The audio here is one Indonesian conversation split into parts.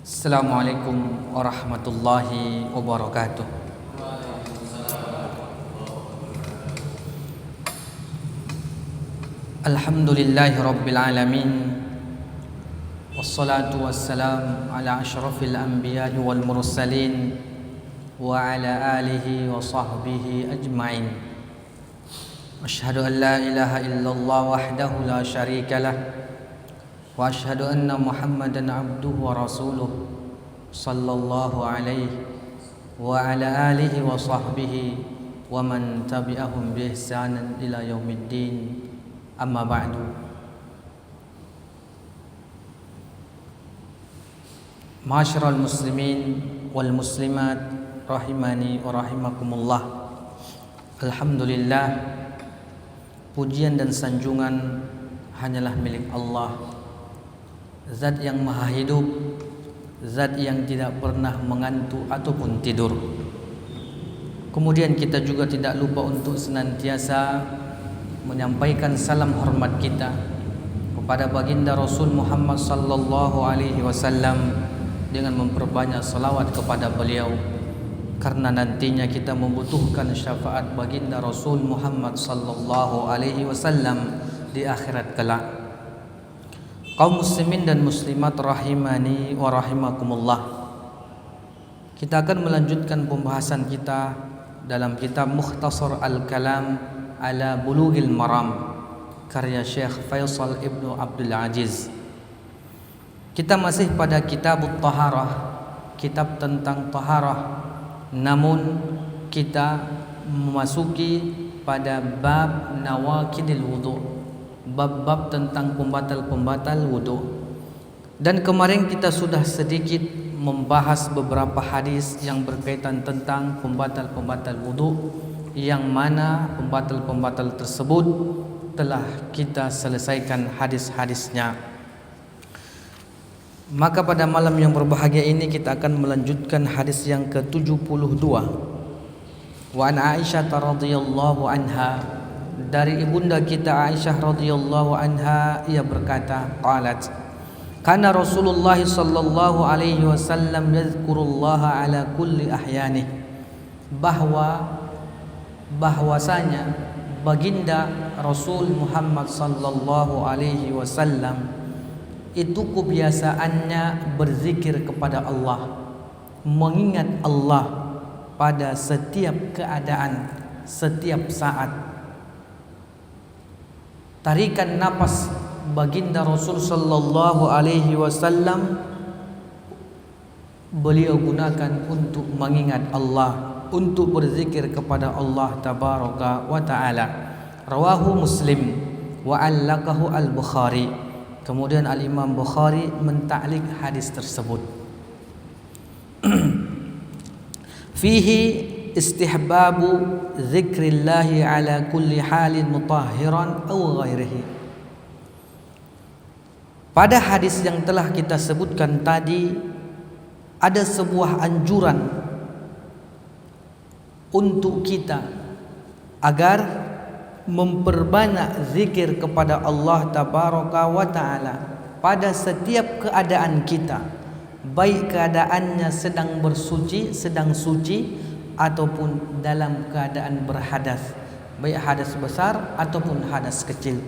Assalamualaikum warahmatullahi wabarakatuh. Alhamdulillahi rabbil alamin. Wassalatu wassalam ala asyrafil anbiya'i wal mursalin wa ala alihi wa sahbihi ajma'in. Asyhadu an la ilaha illallah wahdahu la syarika lah wa asyhadu anna Muhammadan abduhu wa rasuluh sallallahu alaihi wa ala alihi wa sahbihi wa man tabi'ahum bi ihsanin ila yaumiddin. Amma ba'du. Ma'asyiral muslimin wal muslimat rahimani wa rahimakumullah. Alhamdulillah, pujian dan sanjungan hanyalah milik Allah, Zat yang maha hidup, Zat yang tidak pernah mengantuk ataupun tidur. Kemudian kita juga tidak lupa untuk senantiasa menyampaikan salam hormat kita kepada baginda Rasul Muhammad sallallahu alaihi wasallam dengan memperbanyak salawat kepada beliau, karena nantinya kita membutuhkan syafaat baginda Rasul Muhammad sallallahu alaihi wasallam di akhirat kelak. Kaum muslimin dan muslimat rahimani wa rahimakumullah. Kita akan melanjutkan pembahasan kita dalam kitab Mukhtasar Al-Kalam ala Bulughil Maram karya Syekh Faisal Ibnu Abdul Aziz. Kita masih pada kitab Taharah, kitab tentang taharah, namun kita memasuki pada bab nawaqidil wudu, bab-bab tentang pembatal-pembatal wudu. Dan kemarin kita sudah sedikit membahas beberapa hadis yang berkaitan tentang pembatal-pembatal wudu, yang mana pembatal-pembatal tersebut telah kita selesaikan hadis-hadisnya. Maka pada malam yang berbahagia ini kita akan melanjutkan hadis yang ke-72. Wa an Aisyah radhiyallahu anha, dari ibunda kita Aisyah radhiyallahu anha, ia berkata, qalat, kana Rasulullah sallallahu alaihi wasallam yadhkurullaha ala kulli ahyanih, bahwasanya baginda Rasul Muhammad sallallahu alaihi wasallam itu kebiasaannya berzikir kepada Allah, mengingat Allah pada setiap keadaan, setiap saat. Tarikan napas baginda Rasul sallallahu alaihi wasallam beliau gunakan untuk mengingat Allah, untuk berzikir kepada Allah tabaraka wa ta'ala. Rawahu Muslim wa allaqahu al-Bukhari. Kemudian al-Imam Bukhari mentaklik hadis tersebut. Fihi istihbabu zikrillahi ala kulli halin mutahhiran aw ghairihi. Pada hadis yang telah kita sebutkan tadi, ada sebuah anjuran untuk kita agar memperbanyak zikir kepada Allah tabaraka wa ta'ala pada setiap keadaan kita, baik keadaannya sedang bersuci, sedang suci, ataupun dalam keadaan berhadas, baik hadas besar ataupun hadas kecil.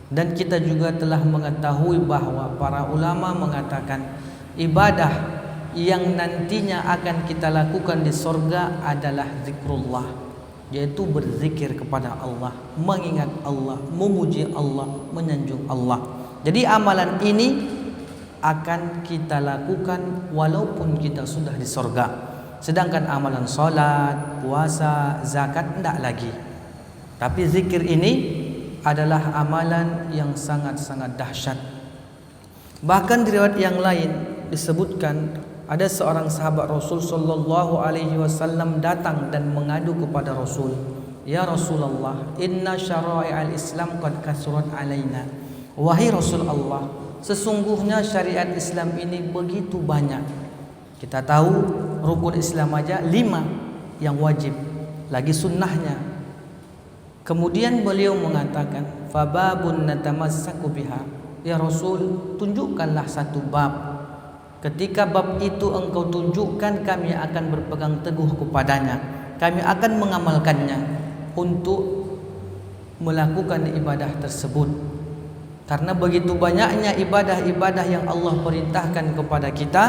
Dan kita juga telah mengetahui bahwa para ulama mengatakan ibadah yang nantinya akan kita lakukan di surga adalah zikrullah, yaitu berzikir kepada Allah, mengingat Allah, memuji Allah, menyanjung Allah. Jadi amalan ini akan kita lakukan walaupun kita sudah di surga. Sedangkan amalan salat, puasa, zakat tidak lagi. Tapi zikir ini adalah amalan yang sangat-sangat dahsyat. Bahkan di riwayat yang lain disebutkan ada seorang sahabat Rasul sallallahu alaihi wasallam datang dan mengadu kepada Rasul, "Ya Rasulullah, inna syara'i'al Islam qad kasurat alaina." Wahai Rasulullah, sesungguhnya syariat Islam ini begitu banyak. Kita tahu rukun Islam aja 5 yang wajib, lagi sunnahnya. Kemudian beliau mengatakan, "Fababun natamassaku biha." Ya Rasul, tunjukkanlah satu bab Ketika bab itu engkau tunjukkan, kami akan berpegang teguh kepadanya, kami akan mengamalkannya untuk melakukan ibadah tersebut. Karena begitu banyaknya ibadah-ibadah yang Allah perintahkan kepada kita,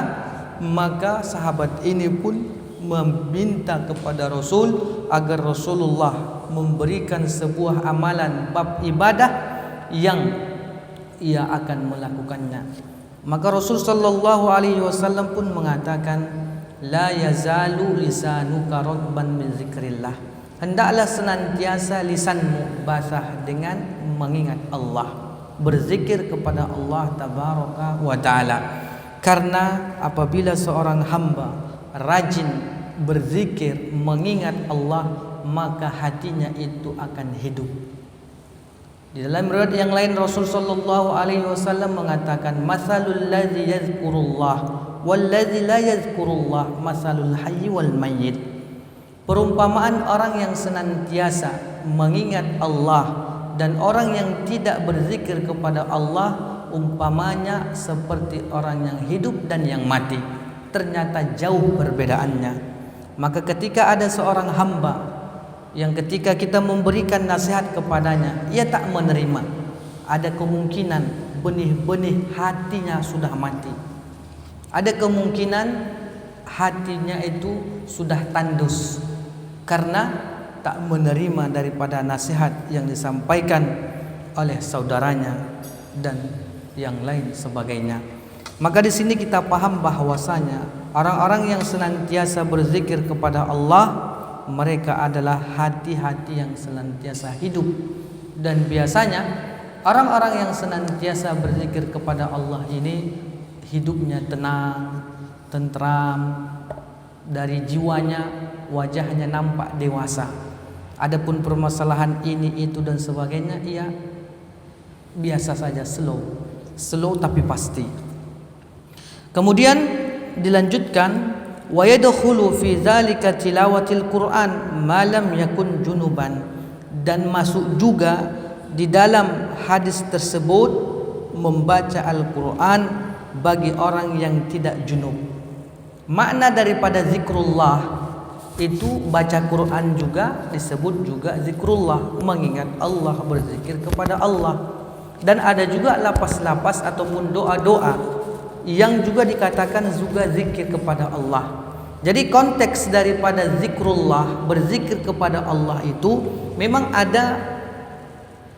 maka sahabat ini pun meminta kepada Rasul agar Rasulullah memberikan sebuah amalan bab ibadah yang ia akan melakukannya. Maka Rasul sallallahu alaihi wasallam pun mengatakan, la yazalu lisanuka radban min zikrillah. Hendaklah senantiasa lisanmu basah dengan mengingat Allah, berzikir kepada Allah tabaraka wa taala. Karena apabila seorang hamba rajin berzikir, mengingat Allah, maka hatinya itu akan hidup. Di dalam riwayat yang lain Rasul sallallahu alaihi wasallam mengatakan, masalul ladzi yazkurullah wal ladzi la yazkurullah masalul hayy wal mayyit. Perumpamaan orang yang senantiasa mengingat Allah dan orang yang tidak berzikir kepada Allah, umpamanya seperti orang yang hidup dan yang mati. Ternyata jauh perbedaannya. Maka ketika ada seorang hamba yang ketika kita memberikan nasihat kepadanya, ia tak menerima, ada kemungkinan benih-benih hatinya sudah mati. Ada kemungkinan hatinya itu sudah tandus karena tak menerima daripada nasihat yang disampaikan oleh saudaranya dan yang lain sebagainya. Maka di sini kita paham bahwasanya orang-orang yang senantiasa berzikir kepada Allah, mereka adalah hati-hati yang senantiasa hidup. Dan biasanya orang-orang yang senantiasa berzikir kepada Allah ini hidupnya tenang, tentram, dari jiwanya, wajahnya nampak dewasa. Adapun permasalahan ini itu dan sebagainya, ia biasa saja, slow tapi pasti. Kemudian dilanjutkan, wa yadkhulu fi dzalika tilawatil Qur'an ma lam yakun junuban, dan masuk juga di dalam hadis tersebut membaca Al-Qur'an bagi orang yang tidak junub. Makna daripada zikrullah itu baca Quran juga disebut juga zikrullah, mengingat Allah, berzikir kepada Allah. Dan ada juga lapas-lapas ataupun doa-doa yang juga dikatakan juga zikir kepada Allah. Jadi konteks daripada zikrullah, berzikir kepada Allah itu memang ada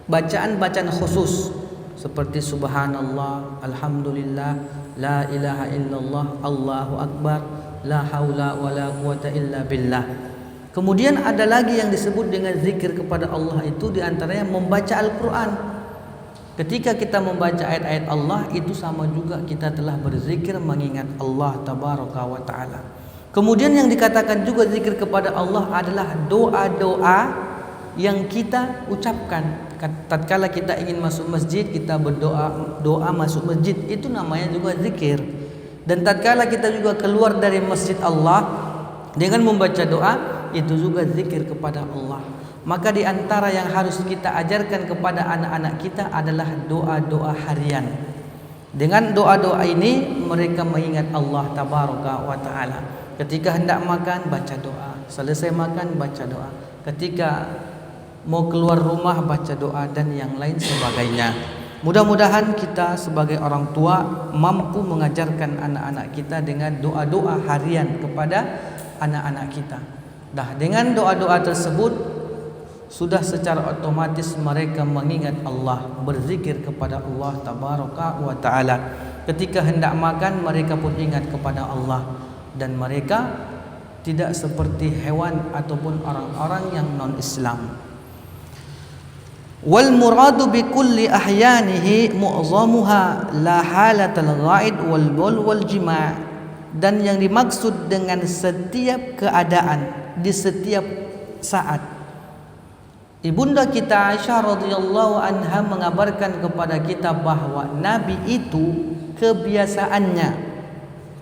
bacaan-bacaan khusus seperti subhanallah, alhamdulillah, la ilaha illallah, Allahu akbar, la haula wala quwata illa billah. Kemudian ada lagi yang disebut dengan zikir kepada Allah itu diantaranya membaca Al-Quran. Ketika kita membaca ayat-ayat Allah itu sama juga kita telah berzikir mengingat Allah tabaraka wa ta'ala. Kemudian yang dikatakan juga zikir kepada Allah adalah doa-doa yang kita ucapkan. Tatkala kita ingin masuk masjid, kita berdoa, doa masuk masjid, itu namanya juga zikir. Dan tatkala kita juga keluar dari masjid Allah dengan membaca doa, itu juga zikir kepada Allah. Maka di antara yang harus kita ajarkan kepada anak-anak kita adalah doa-doa harian. Dengan doa-doa ini mereka mengingat Allah tabaraka wa ta'ala. Ketika hendak makan baca doa, selesai makan baca doa, ketika mau keluar rumah baca doa dan yang lain sebagainya. Mudah-mudahan kita sebagai orang tua mampu mengajarkan anak-anak kita dengan doa-doa harian kepada anak-anak kita. Dah dengan doa-doa tersebut sudah secara otomatis mereka mengingat Allah, berzikir kepada Allah tabaraka wa ta'ala. Ketika hendak makan mereka pun ingat kepada Allah. Dan mereka tidak seperti hewan ataupun orang-orang yang non-Islam. Wal muradu bi kulli ahyanihi mu'zamuha la halatal ghaid wal bul wal jima'. Dan yang dimaksud dengan setiap keadaan di setiap saat. Ibunda kita Aisyah radhiyallahu anha mengabarkan kepada kita bahwa Nabi itu kebiasaannya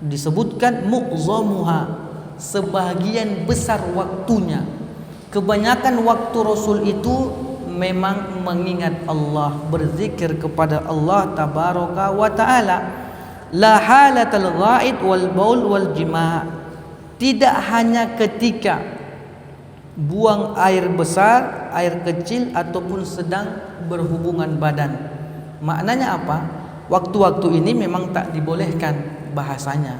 disebutkan mu'zamuha, sebagian besar waktunya, kebanyakan waktu Rasul itu memang mengingat Allah, berzikir kepada Allah tabaraka wa ta'ala. la halatal ghaid wal baul wal jima'. Tidak hanya ketika buang air besar, air kecil ataupun sedang berhubungan badan. Maknanya apa? Waktu-waktu ini memang tak dibolehkan bahasanya.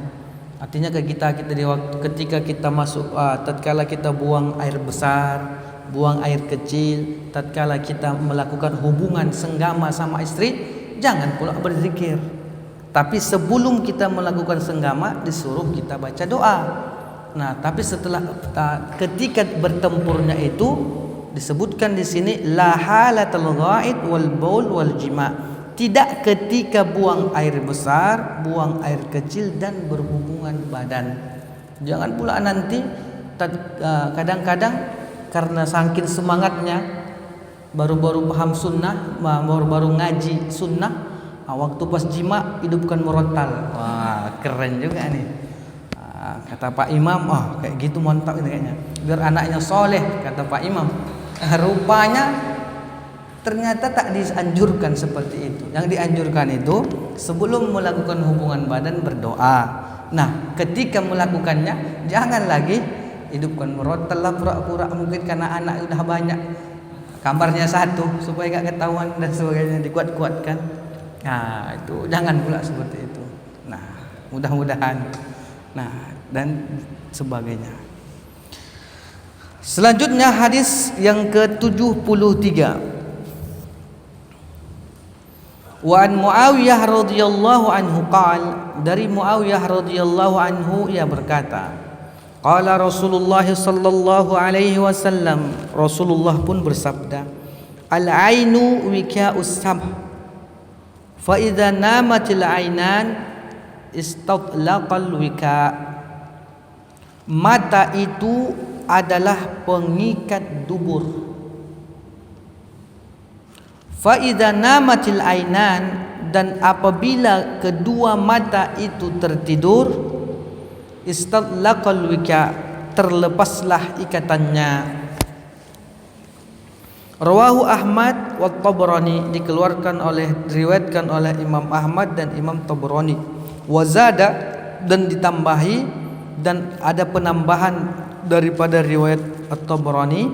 Artinya ketika kita masuk tatkala kita buang air besar, buang air kecil, tatkala kita melakukan hubungan senggama sama istri, jangan pula berzikir. Tapi sebelum kita melakukan senggama disuruh kita baca doa. Nah, tapi setelah ketika bertempurnya itu disebutkan di sini la halatul ghaid wal baul wal jima'. Tidak ketika buang air besar, buang air kecil dan berhubungan badan. Jangan pula nanti kadang-kadang karena saking semangatnya baru-baru paham sunnah, baru-baru ngaji sunnah, waktu pas jima hidupkan murattal. Wah, keren juga nih. Kata Pak Imam, kayak gitu mantap ini kayaknya. Biar anaknya soleh, kata Pak Imam. Rupanya ternyata tak dianjurkan seperti itu. Yang dianjurkan itu sebelum melakukan hubungan badan berdoa. Nah, ketika melakukannya jangan lagi hidupkan murattal lah pura-pura, mungkin karena anak sudah banyak, kamarnya satu supaya gak ketahuan dan sebagainya, dikuat-kuatkan. Nah, itu jangan pula seperti itu. Nah, mudah-mudahan. Nah, dan sebagainya. Selanjutnya hadis yang ke-73. Wa an Muawiyah radhiyallahu anhu qala, dari Muawiyah radhiyallahu anhu ia berkata, qala Rasulullah sallallahu alaihi wasallam, Rasulullah pun bersabda, al-ainu wika'us sabh, fa idza namatil ainan istatlaqal wika'. Mata itu adalah pengikat dubur. Fa idza namatil ainan, dan apabila kedua mata itu tertidur, istatlaqal wika', terlepaslah ikatannya. Rawahu Ahmad wa Tabrani, diriwayatkan oleh Imam Ahmad dan Imam Tabrani. Wazada, dan ditambahi, dan ada penambahan daripada riwayat At-Tabrani,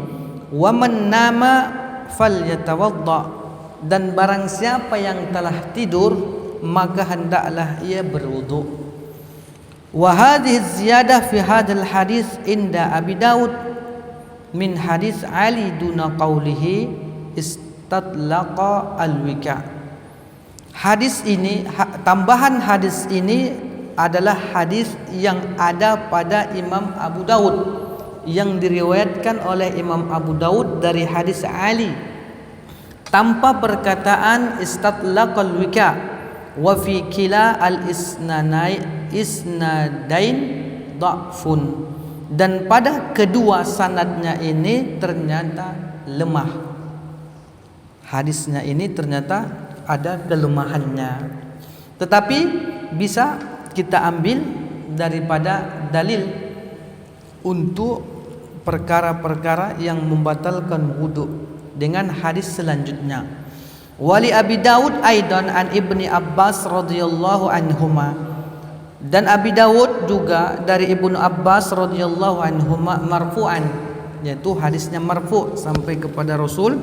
wa man nama falyatawadda, dan barang siapa yang telah tidur maka hendaklah ia berwudu. Wa hadhihi ziyadah fi hadzal hadis inda Abi Daud min hadis Ali duna qawlihi istatlaqa al-wika'. Hadis ini, tambahan hadis ini adalah hadis yang ada pada Imam Abu Daud, yang diriwayatkan oleh Imam Abu Daud dari hadis Ali tanpa perkataan istatlaqal wika', wa fi kila isnadain dha'fun, dan pada kedua sanadnya ini ternyata lemah. Hadisnya ini ternyata ada kelemahannya, tetapi bisa kita ambil daripada dalil untuk perkara-perkara yang membatalkan wudu dengan hadis selanjutnya. Wali Abi Daud aidan an Ibni Abbas radhiyallahu anhuma, dan Abi Daud juga dari Ibnu Abbas radhiyallahu anhuma marfu'an, yaitu hadisnya marfu' sampai kepada Rasul,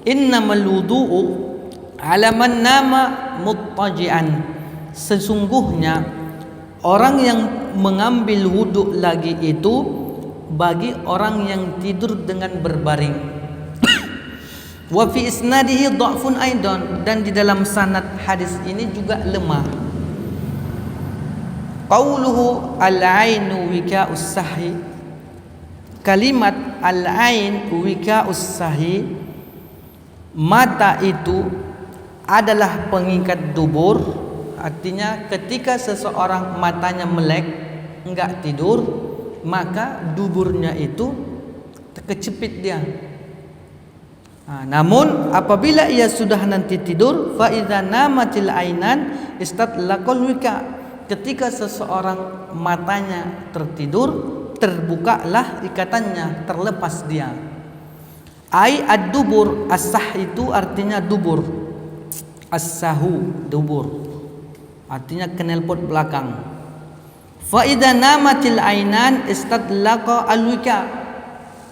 innamal wudu'u ala man nama muttaji'an, sesungguhnya orang yang mengambil wudhu lagi itu bagi orang yang tidur dengan berbaring. Wa fi isnadihi dha'fun aidan, dan di dalam sanad hadis ini juga lemah. Qauluhu al-ainu wika'us sahi, kalimat al-ain wika'us sahi, mata itu adalah pengikat dubur. Artinya ketika seseorang matanya melek, enggak tidur, maka duburnya itu kecepit dia. Namun apabila ia sudah nanti tidur, fa idza namatil ainan istatlaqal wika', ketika seseorang matanya tertidur, terbukalah ikatannya, terlepas dia. Ai ad-dubur, as-sah itu artinya dubur, as-sahu dubur. artinya knalpot belakang. Fa idza namatil ainan istadlaqa alwika,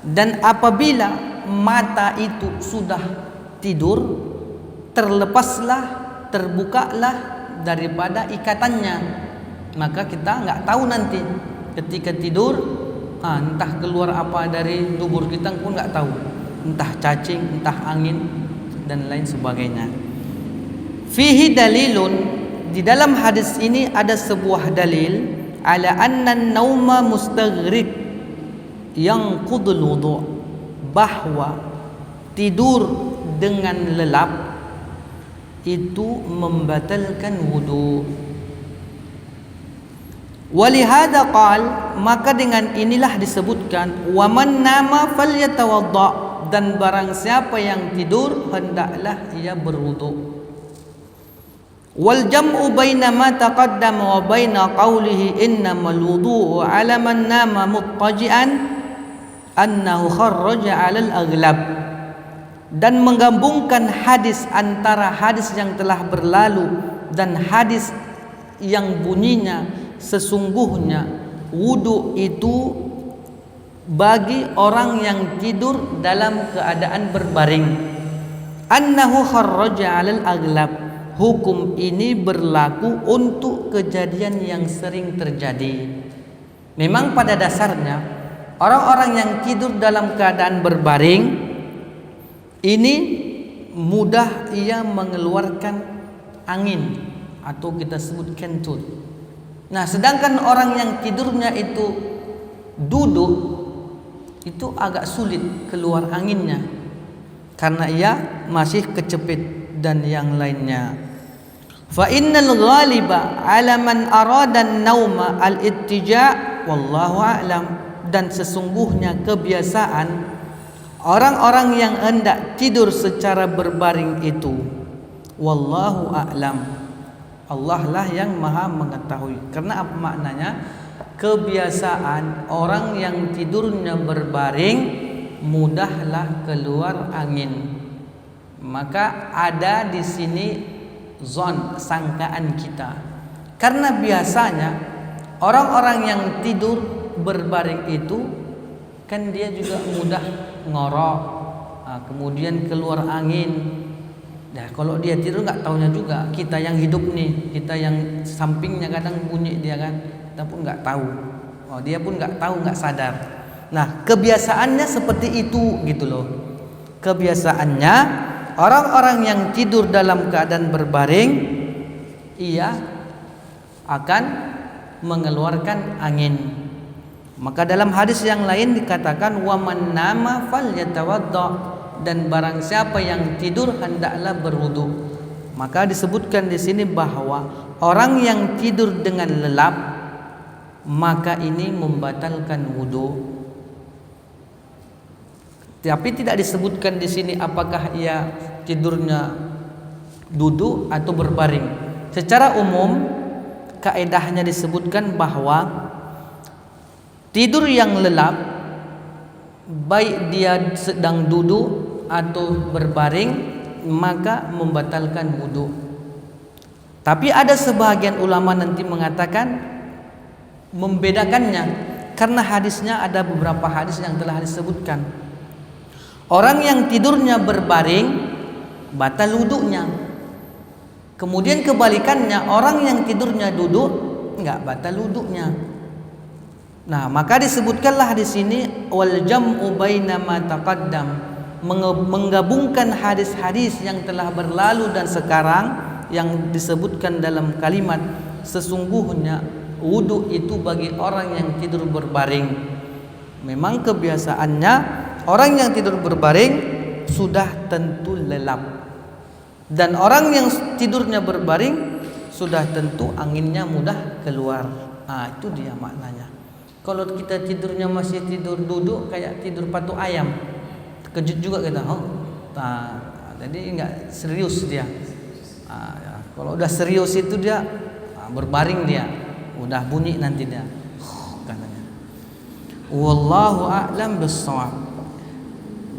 dan apabila mata itu sudah tidur, terlepaslah, terbukalah daripada ikatannya. Maka kita nggak tahu nanti ketika tidur, entah keluar apa dari dubur kita pun nggak tahu, entah cacing, entah angin dan lain sebagainya. Fihi dalilun, di dalam hadis ini ada sebuah dalil ala anna nauma mustaghriq yang qudul wudu, bahwa tidur dengan lelap itu membatalkan wudu. Walihada qal, maka dengan inilah disebutkan wa man nama falyatawadda, dan barang siapa yang tidur hendaklah ia berwudu. Wal jam'u baina ma taqaddama wa baina qawlihi innamal wudu'u 'ala man nama muttaji'an annahu kharraja 'alal aghlab, dan menggabungkan hadis antara hadis yang telah berlalu dan hadis yang bunyinya sesungguhnya wudu itu bagi orang yang tidur dalam keadaan berbaring. Annahu kharraja 'alal aghlab, hukum ini berlaku untuk kejadian yang sering terjadi. Memang pada dasarnya orang-orang yang tidur dalam keadaan berbaring ini mudah ia mengeluarkan angin atau kita sebut kentut. Nah, sedangkan orang yang tidurnya itu duduk, itu agak sulit keluar anginnya karena ia masih kecepit dan yang lainnya. Fa innal ghaliba 'ala man arada an-nauma al-ittija' wallahu a'lam, dan sesungguhnya kebiasaan orang-orang yang hendak tidur secara berbaring itu wallahu a'lam, Allah lah yang maha mengetahui. Karena apa maknanya? Kebiasaan orang yang tidurnya berbaring mudahlah keluar angin. Maka ada di sini zon, sangkaan kita. Karena biasanya orang-orang yang tidur berbaring itu kan dia juga mudah ngorok, kemudian keluar angin. Nah, kalau dia tidur nggak taunya juga, kita yang hidup nih, kita yang sampingnya kadang bunyi dia kan, kita pun nggak tahu. Dia pun nggak tahu, nggak sadar. Nah, kebiasaannya seperti itu gitu loh. Kebiasaannya orang-orang yang tidur dalam keadaan berbaring, ia akan mengeluarkan angin. Maka dalam hadis yang lain dikatakan wa man nama falyatawadda, dan barang siapa yang tidur hendaklah berwudu. Maka disebutkan di sini bahwa orang yang tidur dengan lelap maka ini membatalkan wudu. Tapi tidak disebutkan di sini apakah ia tidurnya duduk atau berbaring. Secara umum kaedahnya disebutkan bahwa tidur yang lelap, baik dia sedang duduk atau berbaring, maka membatalkan wudu. Tapi ada sebahagian ulama nanti mengatakan membedakannya, karena hadisnya ada beberapa hadis yang telah disebutkan. Orang yang tidurnya berbaring batal wudunya. Kemudian kebalikannya, orang yang tidurnya duduk enggak batal wudunya. Nah, maka disebutkanlah di sini wal jam'u baina ma taqaddam, menggabungkan hadis-hadis yang telah berlalu dan sekarang yang disebutkan dalam kalimat sesungguhnya wudu itu bagi orang yang tidur berbaring. Memang kebiasaannya orang yang tidur berbaring sudah tentu lelap, dan orang yang tidurnya berbaring sudah tentu anginnya mudah keluar. Itu dia maknanya. Kalau kita tidurnya masih tidur duduk kayak tidur patung ayam, kejut juga kita. Jadi enggak serius dia. Kalau udah serius itu dia berbaring, dia udah bunyi nanti dia katanya. Wallahu a'lam bissawab.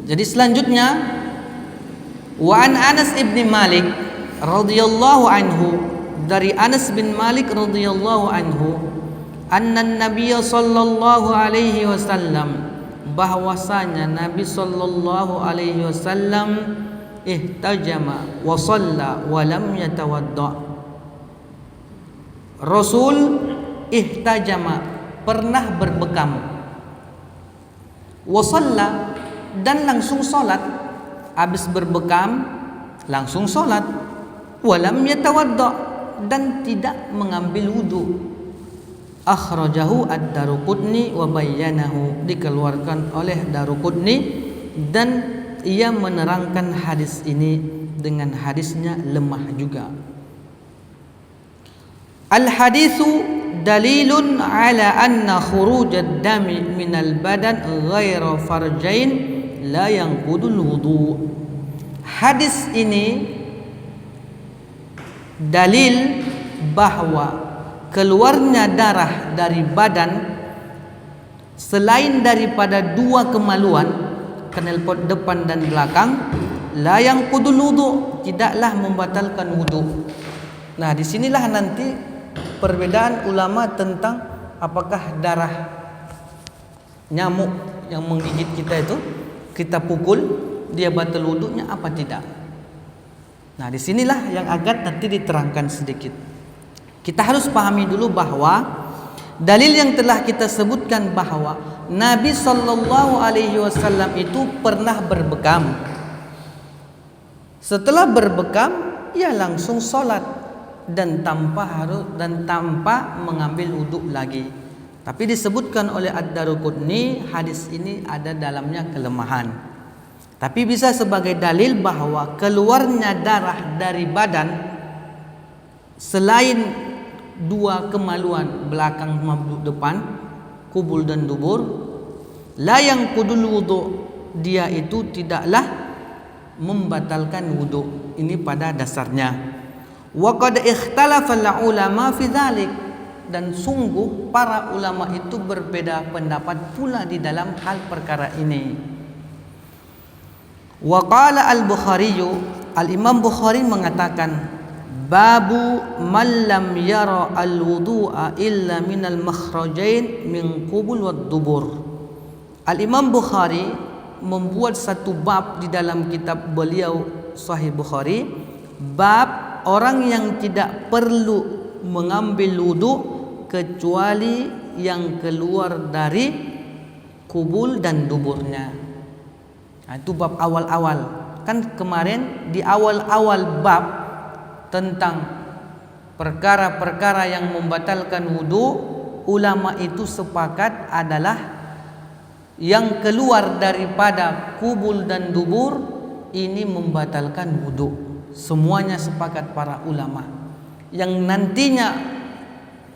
Jadi selanjutnya wa an Anas ibn Malik radhiyallahu anhu, dari Anas bin Malik radhiyallahu anhu, anna Nabiy sallallahu alaihi wasallam, bahwasanya Nabi sallallahu alaihi wasallam ihtajama wa shalla wa lam yatawadda. Rasul ihtajama, pernah berbekam, wa shalla, dan langsung salat. Habis berbekam langsung salat, wa lam yatawadda, dan tidak mengambil wudu. Akhrajahu ad-Daruqutni wa bayyanahu, dikeluarkan oleh Daruqutni dan ia menerangkan hadis ini dengan hadisnya lemah juga. Al-haditsu dalilun ala anna khuruj ad-dami minal badan ghaira farjain la yanqudul wudu. Hadis ini dalil bahwa keluarnya darah dari badan selain daripada dua kemaluan, knalpot depan dan belakang, la yanqudul wudu, tidaklah membatalkan wudu. Nah, disinilah nanti perbedaan ulama tentang apakah darah nyamuk yang menggigit kita itu kita pukul dia batal wudunya apa tidak. Nah, disinilah yang agak nanti diterangkan sedikit. Kita harus pahami dulu bahwa dalil yang telah kita sebutkan bahwa Nabi sallallahu alaihi wasallam itu pernah berbekam. Setelah berbekam, ia langsung salat dan tanpa mengambil wudhu lagi. Tapi disebutkan oleh Ad-Daruqutni, hadis ini ada dalamnya kelemahan. Tapi bisa sebagai dalil bahwa keluarnya darah dari badan selain dua kemaluan belakang maupun depan, kubul dan dubur, la yanqudul wudu, dia itu tidaklah membatalkan wudu. Ini pada dasarnya. Wa qad ikhtalafa al-ulama fi dzalik, dan sungguh para ulama itu berbeda pendapat pula di dalam hal perkara ini. Wa qala al-Bukhari, al-Imam Bukhari mengatakan, babu man lam yara al-wudu'a illa minal makhrajain min qubul wad dubur. Al-Imam Bukhari membuat satu bab di dalam kitab beliau Sahih Bukhari, bab orang yang tidak perlu mengambil wudu kecuali yang keluar dari kubul dan duburnya. Nah, itu bab awal-awal. Kan kemarin di awal-awal bab tentang perkara-perkara yang membatalkan wudu, ulama itu sepakat adalah yang keluar daripada kubul dan dubur ini membatalkan wudu. Semuanya sepakat para ulama. Yang nantinya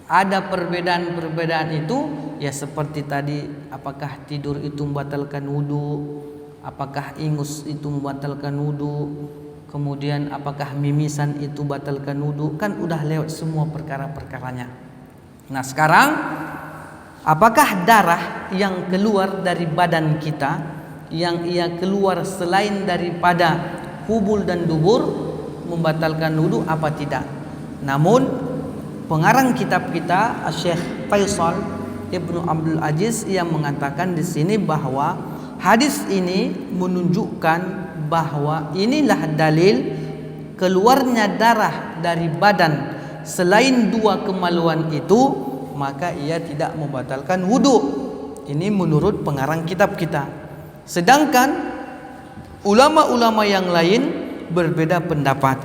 ada perbedaan-perbedaan itu ya seperti tadi, apakah tidur itu membatalkan wudu, apakah ingus itu membatalkan wudu, kemudian apakah mimisan itu batalkan wudu, kan udah lewat semua perkara-perkaranya. Nah, sekarang apakah darah yang keluar dari badan kita, yang ia keluar selain daripada kubul dan dubur membatalkan wudu apa tidak? Namun pengarang kitab kita Syekh Faisal Ibnu Abdul Aziz yang mengatakan di sini bahwa hadis ini menunjukkan bahwa inilah dalil keluarnya darah dari badan selain dua kemaluan itu, maka ia tidak membatalkan wudu. Ini menurut pengarang kitab kita. Sedangkan ulama-ulama yang lain berbeda pendapat.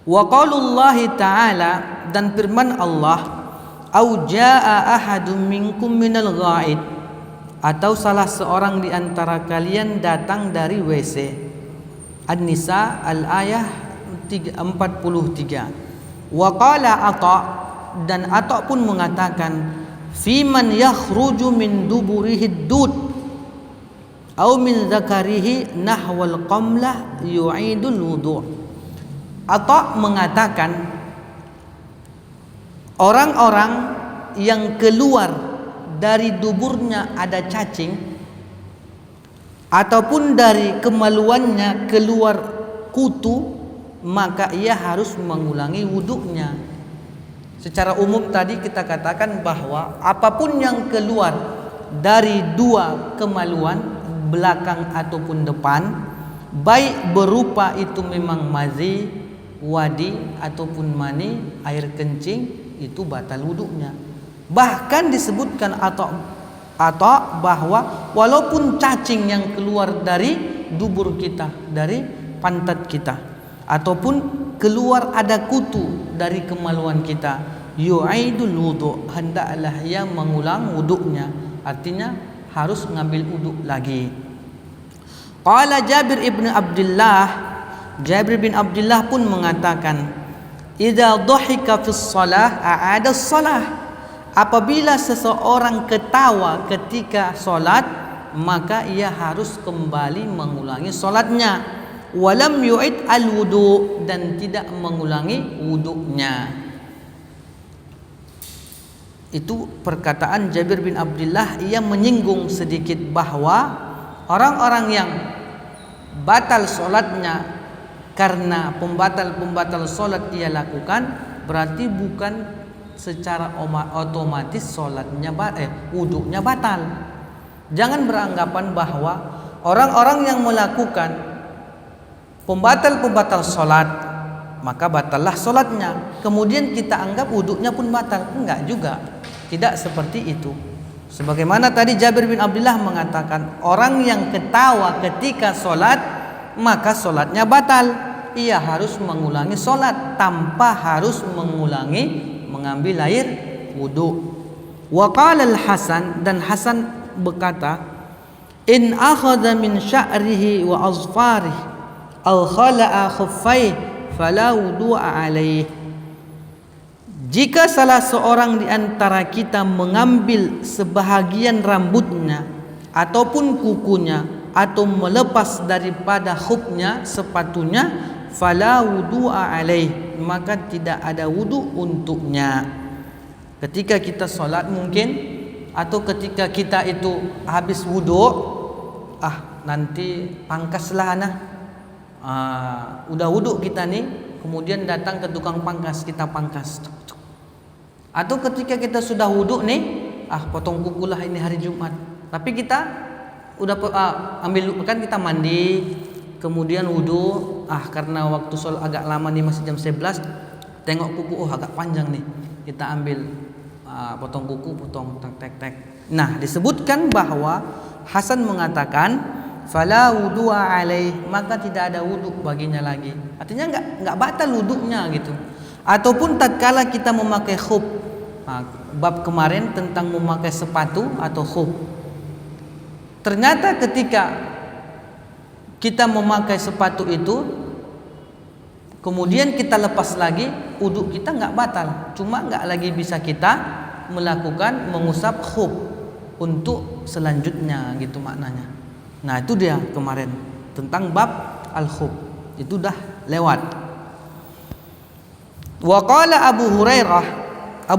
Wa qaulullahi ta'ala, dan firman Allah, au jaa ahadum minkum minal ghaid, atau salah seorang di antara kalian datang dari WC. An-Nisa al-ayah 43. Wa qala Atha, dan Atha pun mengatakan, fi man yakhruju min duburihi dud au min zakarihi nahwal qamlah yu'idul wudu'. Atha mengatakan orang-orang yang keluar dari duburnya ada cacing, ataupun dari kemaluannya keluar kutu, maka ia harus mengulangi wuduknya. Secara umum tadi kita katakan bahwa apapun yang keluar dari dua kemaluan, belakang ataupun depan, baik berupa itu memang mazi, wadi ataupun mani, air kencing, itu batal wuduknya. Bahkan disebutkan atau bahwa walaupun cacing yang keluar dari dubur kita, dari pantat kita, ataupun keluar ada kutu dari kemaluan kita, yu'aidul wudu', hendaklah ia mengulang wuduknya. Artinya harus ngambil wuduk lagi. Qala Jabir ibn Abdullah, Jabir bin Abdullah pun mengatakan, idza dhahika fis shalah a'ada shalah. Apabila seseorang ketawa ketika solat, maka ia harus kembali mengulangi solatnya. Walam yu'id al-wudu', dan tidak mengulangi wuduknya. Itu perkataan Jabir bin Abdullah. Ia menyinggung sedikit bahwa orang-orang yang batal solatnya karena pembatal solat ia lakukan, berarti bukan secara otomatis solatnya wuduknya batal. Jangan beranggapan bahwa orang-orang yang melakukan pembatal solat maka batallah solatnya, kemudian kita anggap wuduknya pun batal. Enggak juga, tidak seperti itu. Sebagaimana tadi Jabir bin Abdullah mengatakan, orang yang ketawa ketika solat maka solatnya batal. Ia harus mengulangi solat tanpa harus mengambil air wudu. Wa qala al-Hasan, dan Hasan berkata, in akhadha min sya'rihi wa azfarih aw khala'a khuffaihi fala wudu'a alaih. Jika salah seorang di antara kita mengambil sebahagian rambutnya ataupun kukunya atau melepas daripada khufnya, sepatunya, fala wudu'a alaih, maka tidak ada wudu untuknya. Ketika kita sholat mungkin, atau ketika kita itu habis wudu, nanti pangkaslah udah wudu kita nih, kemudian datang ke tukang pangkas, kita pangkas. Atau ketika kita sudah wudu nih, potong kuku lah, ini hari Jumat, tapi kita udah ambil, kan kita mandi kemudian wudu, karena waktu sholat agak lama nih, masih jam 11, tengok kuku, agak panjang nih, kita ambil, potong kuku, potong tek. Nah, disebutkan bahwa Hasan mengatakan fala wudu'a alaih, maka tidak ada wudu baginya lagi. Artinya enggak batal wudunya gitu. Ataupun tatkala kita memakai khuf, bab kemarin tentang memakai sepatu atau khuf, ternyata ketika kita memakai sepatu itu kemudian kita lepas lagi, wudu kita enggak batal, cuma enggak lagi bisa kita melakukan mengusap khuf untuk selanjutnya gitu maknanya. Nah, itu dia kemarin tentang bab al-khuf, itu dah lewat. Wa qala Abu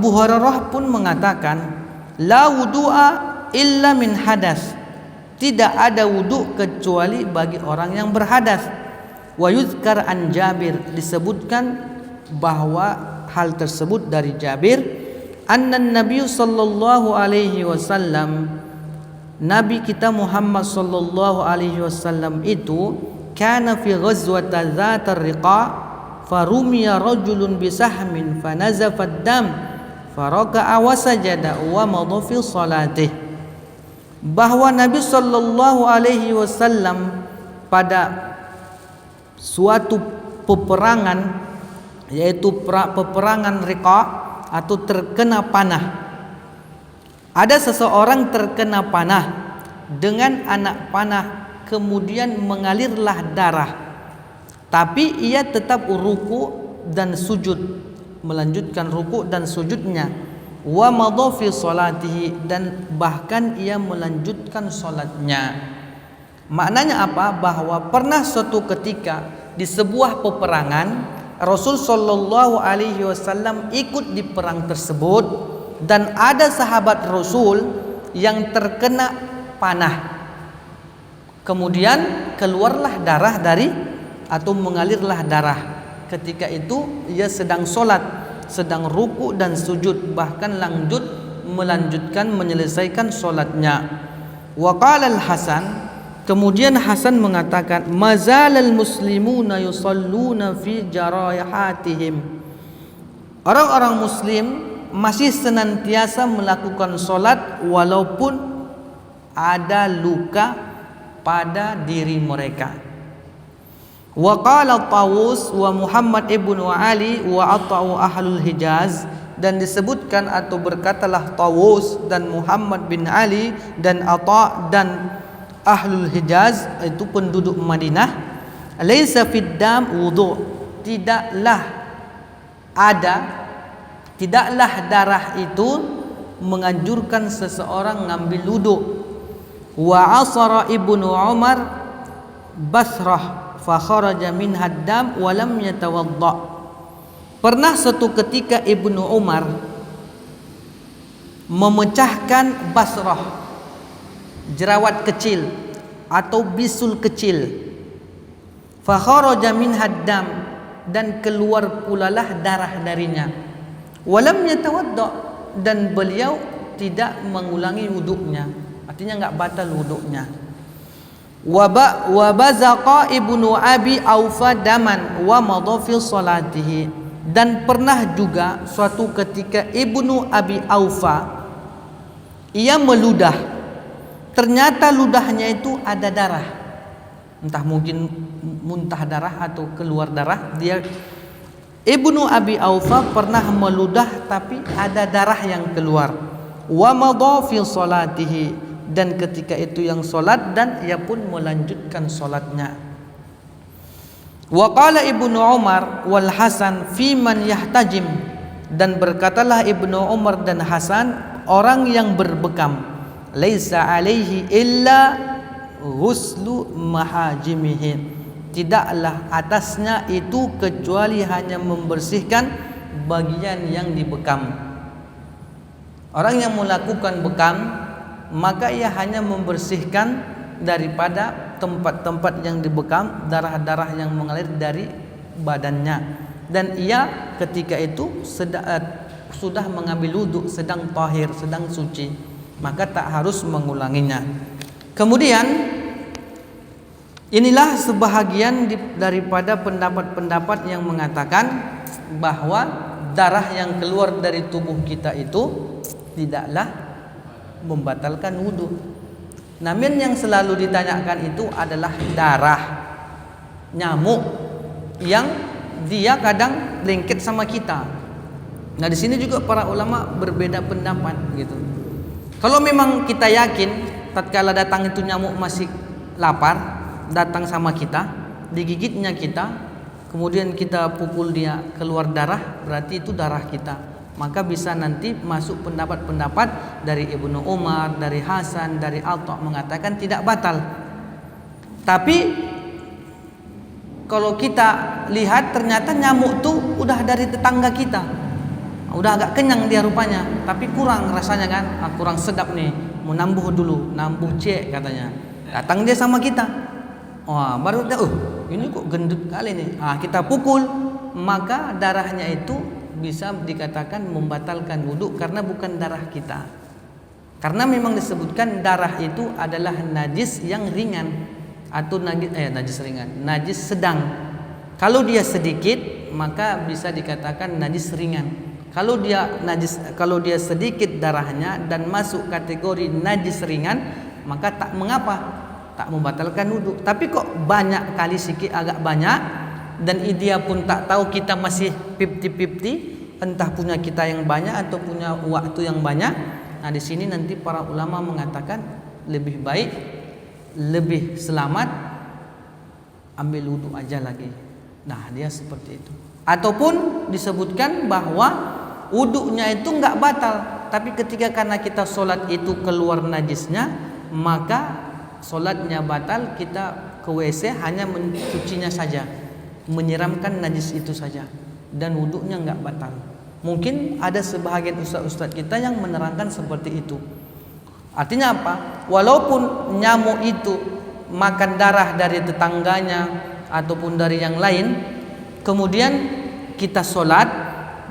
Hurairah pun mengatakan, la wudu'a illa min hadas, tidak ada wudu kecuali bagi orang yang berhadas. Wa yuzkar an Jabir, disebutkan bahwa hal tersebut dari Jabir, anna Nabi sallallahu alaihi wasallam, Nabi kita Muhammad sallallahu alaihi wasallam itu, kana fi ghazwati dzatar riqa, farumiya rajulun bisahmin fanazafa ad-dam faraka'a wa sajada wa madha fi salatih. Bahwa Nabi sallallahu alaihi wasallam pada suatu peperangan, yaitu peperangan riqa atau terkena panah, ada seseorang terkena panah dengan anak panah, kemudian mengalirlah darah, tapi ia tetap ruku dan sujud, melanjutkan ruku dan sujudnya. Wa madha fi salatihi, dan bahkan ia melanjutkan salatnya. Maknanya apa? Bahwa pernah suatu ketika di sebuah peperangan, Rasul sallallahu alaihi wasallam ikut di perang tersebut, dan ada sahabat Rasul yang terkena panah, kemudian keluarlah darah dari, atau mengalirlah darah ketika itu ia sedang solat, sedang ruku dan sujud, bahkan melanjutkan menyelesaikan solatnya. Wa qala al-Hasan, kemudian Hasan mengatakan, mazalal muslimuna yusalluna fi jarahatihim. Orang-orang muslim masih senantiasa melakukan solat walaupun ada luka pada diri mereka. Wa qala Tawus wa Muhammad ibnu Ali wa ata'u ahlul Hijaz, dan disebutkan atau berkatalah Tawus dan Muhammad bin Ali dan Ata' dan ahlul Hijaz, itu penduduk Madinah, laisa fid dam wudu, tidaklah darah itu menganjurkan seseorang ngambil wudu. Wa asara ibnu Umar Basrah fa kharaja minha ad-dam wa lam yatawadda. Pernah suatu ketika Ibnu Umar memecahkan Basrah, jerawat kecil atau bisul kecil, fa kharaja minha ad-dam, dan keluar pulalah darah darinya, wa lam yatawadda, dan beliau tidak mengulangi wuduknya, artinya enggak batal wuduknya. Wa bazaqa ibnu Abi Aufa daman wa madha fi salatihi, dan pernah juga suatu ketika Ibnu Abi Aufa ia meludah, ternyata ludahnya itu ada darah, entah mungkin muntah darah atau keluar darah. Ibnu Abi Aufa pernah meludah tapi ada darah yang keluar. Wa madha fi salatihi, dan ketika itu yang solat dan ia pun melanjutkan solatnya. Wa qala Ibnu Umar wal Hasan fi man yahtajim, dan berkatalah Ibnu Umar dan Hasan, orang yang berbekam, laisa alaihi illa ghuslu mahajimihi, tidaklah atasnya itu kecuali hanya membersihkan bagian yang dibekam. Orang yang melakukan bekam, maka ia hanya membersihkan daripada tempat-tempat yang dibekam, darah-darah yang mengalir dari badannya, dan ia ketika itu sudah mengambil wudhu, sedang tahir, sedang suci, maka tak harus mengulanginya. Kemudian inilah sebahagian daripada pendapat-pendapat yang mengatakan bahwa darah yang keluar dari tubuh kita itu tidaklah membatalkan wudhu. Namun yang selalu ditanyakan itu adalah darah nyamuk yang dia kadang lengket sama kita. Nah, di sini juga para ulama berbeda pendapat gitu. Kalau memang kita yakin tatkala datang itu nyamuk masih lapar, datang sama kita, digigitnya kita, kemudian kita pukul dia keluar darah, berarti itu darah kita. Maka bisa nanti masuk pendapat-pendapat dari Ibnu Umar, dari Hasan, dari Atha mengatakan tidak batal. Tapi kalau kita lihat ternyata nyamuk tuh udah dari tetangga kita, udah agak kenyang dia rupanya, tapi kurang rasanya kan, kurang sedap nih, mau nambuh dulu, nambuh cek katanya. Datang dia sama kita, wah baru dia, ini kok gendut kali nih, kita pukul, maka darahnya itu bisa dikatakan membatalkan wudhu karena bukan darah kita. Karena memang disebutkan darah itu adalah najis yang ringan atau najis ringan, najis sedang. Kalau dia sedikit maka bisa dikatakan najis ringan. Kalau dia sedikit darahnya dan masuk kategori najis ringan, maka tak mengapa, tak membatalkan wudhu. Tapi kok banyak kali sikit agak banyak, dan dia pun tak tahu kita masih 50-50, entah punya kita yang banyak atau punya waktu yang banyak. Nah, di sini nanti para ulama mengatakan lebih baik, lebih selamat ambil wudhu aja lagi. Nah, dia seperti itu. Ataupun disebutkan bahwa wudhunya itu enggak batal, tapi ketika karena kita sholat itu keluar najisnya, maka sholatnya batal. Kita ke WC hanya mencucinya saja, menyiramkan najis itu saja, dan wudhunya enggak batal. Mungkin ada sebahagian ustaz-ustaz kita yang menerangkan seperti itu. Artinya apa? Walaupun nyamuk itu makan darah dari tetangganya ataupun dari yang lain, kemudian kita sholat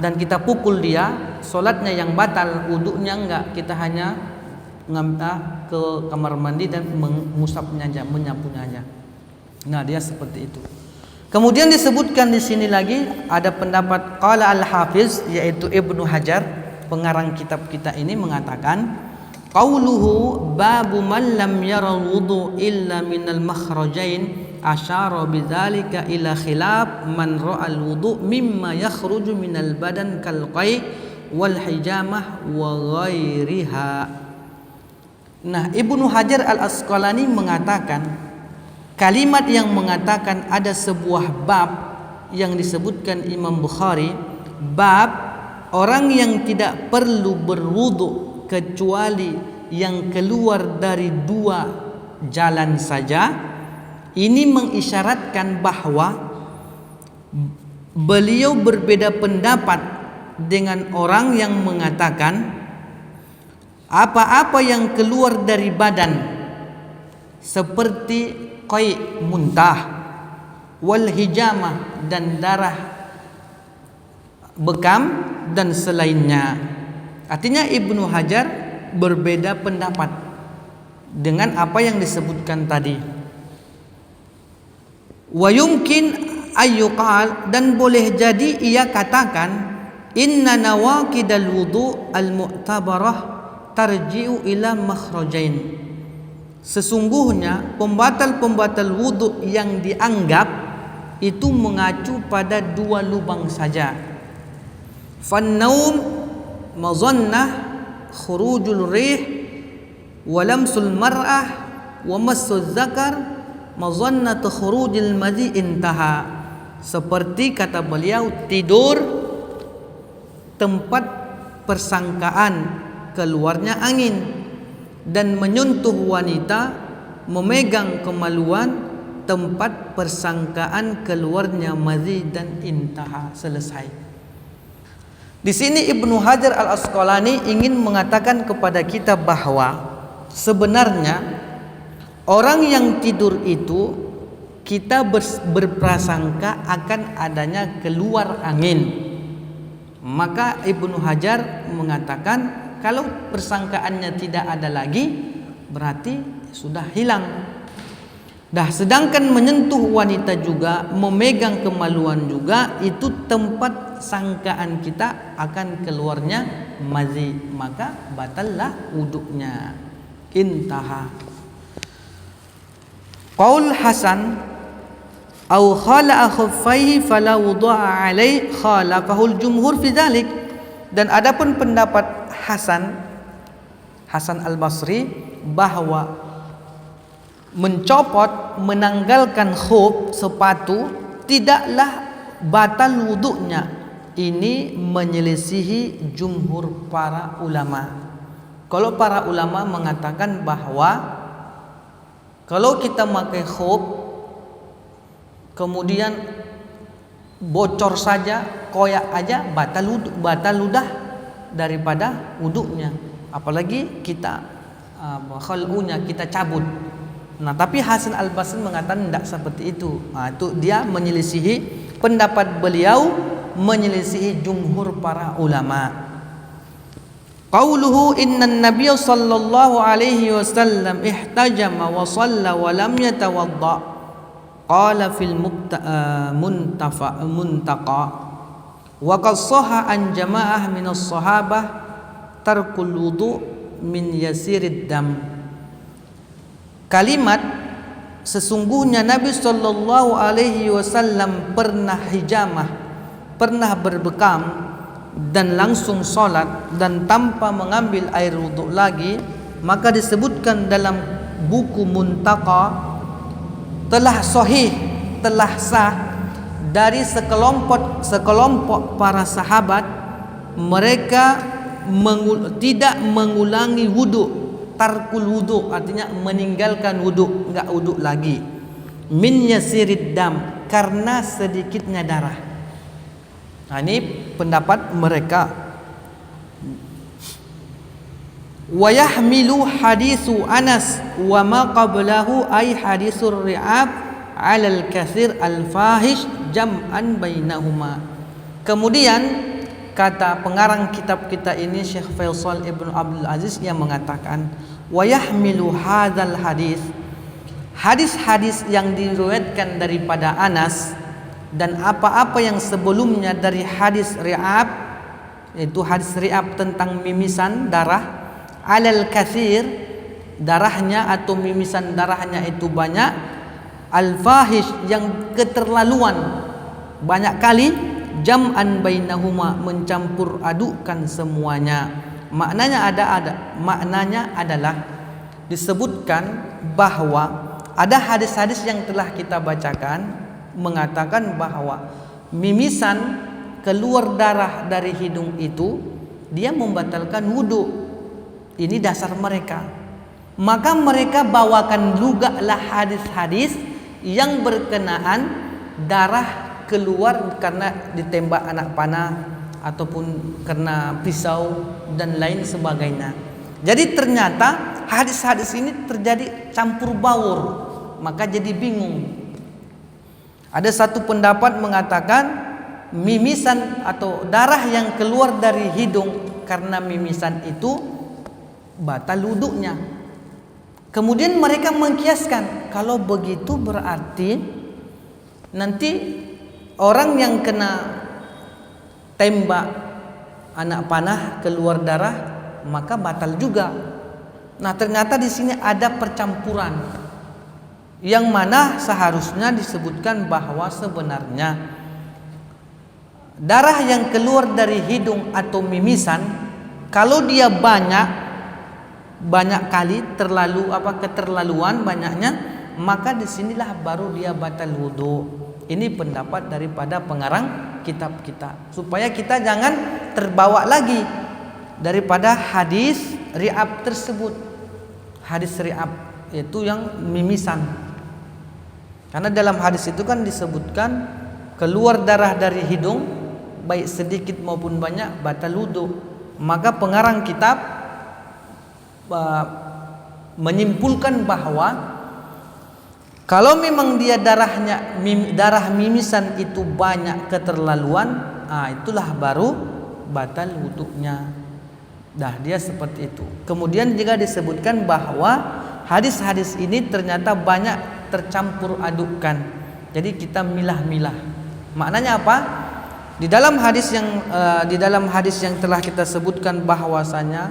dan kita pukul dia, sholatnya yang batal, wudunya enggak, kita hanya ke kamar mandi dan mengusapnya aja, menyapunya aja. Nah, dia seperti itu. Kemudian disebutkan di sini lagi ada pendapat qala al-Hafiz, yaitu Ibnu Hajar, pengarang kitab kita ini mengatakan qauluhu babu man lam yara wudu illa minal makhrajain asyara bidzalika ila khilaf man ra'a al-wudu mimma yakhruju minal badan kal qai' wal hijamah wa ghairiha. Nah, Ibnu Hajar al-Asqalani mengatakan kalimat yang mengatakan ada sebuah bab yang disebutkan Imam Bukhari, bab orang yang tidak perlu berwudu kecuali yang keluar dari 2 jalan saja. Ini mengisyaratkan bahwa beliau berbeda pendapat dengan orang yang mengatakan apa-apa yang keluar dari badan seperti qai' muntah, wal hijamah dan darah bekam dan selainnya. Artinya Ibnu Hajar berbeda pendapat dengan apa yang disebutkan tadi. Wa yumkin ayyuqal, dan boleh jadi ia katakan inna nawaqidal wudu al-mu'tabarah tarji'u ila makhrajain. Sesungguhnya pembatal-pembatal wudu yang dianggap itu mengacu pada 2 lubang saja. Fannaum mazannah khurujul rih wa lamsul mar'ah wa massul zakar mazannat khurujil madhi intaha. Seperti kata beliau, tidur tempat persangkaan keluarnya angin, dan menyentuh wanita, memegang kemaluan, tempat persangkaan keluarnya madhi dan intaha, selesai. Di sini Ibnu Hajar al-Asqalani ingin mengatakan kepada kita bahwa sebenarnya orang yang tidur itu kita berprasangka akan adanya keluar angin. Maka Ibnu Hajar mengatakan kalau persangkaannya tidak ada lagi, berarti sudah hilang. Sedangkan menyentuh wanita juga, memegang kemaluan juga, itu tempat sangkaan kita akan keluarnya madhi, maka batallah wuduknya. Intaha. Qaul Hasan au khala'a khuffaihi fala wudu'a alaihi khalaqahul jumhur fi dzalik. Dan adapun pendapat Hasan al-Basri bahwa mencopot, menanggalkan khuf, sepatu, tidaklah batal wuduknya. Ini menyelisihi jumhur para ulama. Kalau para ulama mengatakan bahwa kalau kita pakai khuf kemudian bocor saja, koyak aja, batal ludah daripada wuduknya. Apalagi kita khal'unya, kita cabut. Nah, tapi Hasan al-Basri mengatakan tidak seperti itu. Itu dia menyelisihi pendapat beliau, menyelisihi jumhur para ulama. Qauluhu innan nabiyya sallallahu alaihi wasallam ihtajama wa shalla wa lam yatawadda. Qala fil muntaqa wa qad sahha an jamaah min as-sahabah tarkul wudu min yasirid dam. Kalimat sesungguhnya Nabi sallallahu alaihi wasallam pernah hijamah, pernah berbekam dan langsung salat dan tanpa mengambil air wudu lagi, maka disebutkan dalam buku Muntaqa telah sahih, telah sah dari sekelompok para sahabat, mereka tidak mengulangi wudu, tarkul wudu artinya meninggalkan wudu, enggak wudu lagi, min yasirid dam, karena sedikitnya darah. Nah, ini pendapat mereka. Wa yahmilu hadisu Anas wa ma qablahu ay hadisur ri'ab 'ala al-katsir al-fahish jam'an bainahuma. Kemudian kata pengarang kitab kita ini Syekh Faisal Ibnu Abdul Aziz yang mengatakan wa yahmilu hadzal hadis, hadis-hadis yang diriwayatkan daripada Anas dan apa-apa yang sebelumnya dari hadis ri'ab, yaitu hadis ri'ab tentang mimisan darah, alal katsir, darahnya atau mimisan darahnya itu banyak, al-fahish, yang keterlaluan banyak kali, jam'an bainahuma, mencampur adukan semuanya. Maknanya adalah disebutkan bahwa ada hadis-hadis yang telah kita bacakan mengatakan bahwa mimisan keluar darah dari hidung itu dia membatalkan wudu. Ini dasar mereka. Maka mereka bawakan juga lah hadis-hadis yang berkenaan darah keluar karena ditembak anak panah ataupun karena pisau dan lain sebagainya. Jadi ternyata hadis-hadis ini terjadi campur baur, maka jadi bingung. Ada satu pendapat mengatakan mimisan atau darah yang keluar dari hidung karena mimisan itu batal wudunya. Kemudian mereka mengkiaskan, kalau begitu berarti nanti orang yang kena tembak anak panah keluar darah maka batal juga. Nah, ternyata di sini ada percampuran yang mana seharusnya disebutkan bahwa sebenarnya darah yang keluar dari hidung atau mimisan kalau dia banyak kali keterlaluan banyaknya, maka disinilah baru dia batal wudu. Ini pendapat daripada pengarang kitab kita, supaya kita jangan terbawa lagi daripada hadis ri'ab tersebut. Hadis ri'ab yaitu yang mimisan, karena dalam hadis itu kan disebutkan keluar darah dari hidung baik sedikit maupun banyak batal wudu. Maka pengarang kitab menyimpulkan bahwa kalau memang dia darah mimisan itu banyak keterlaluan, itulah baru batal wudunya. Dah dia seperti itu. Kemudian juga disebutkan bahwa hadis-hadis ini ternyata banyak tercampur adukan. Jadi kita milah-milah. Maknanya apa? Di dalam hadis yang telah kita sebutkan bahwasanya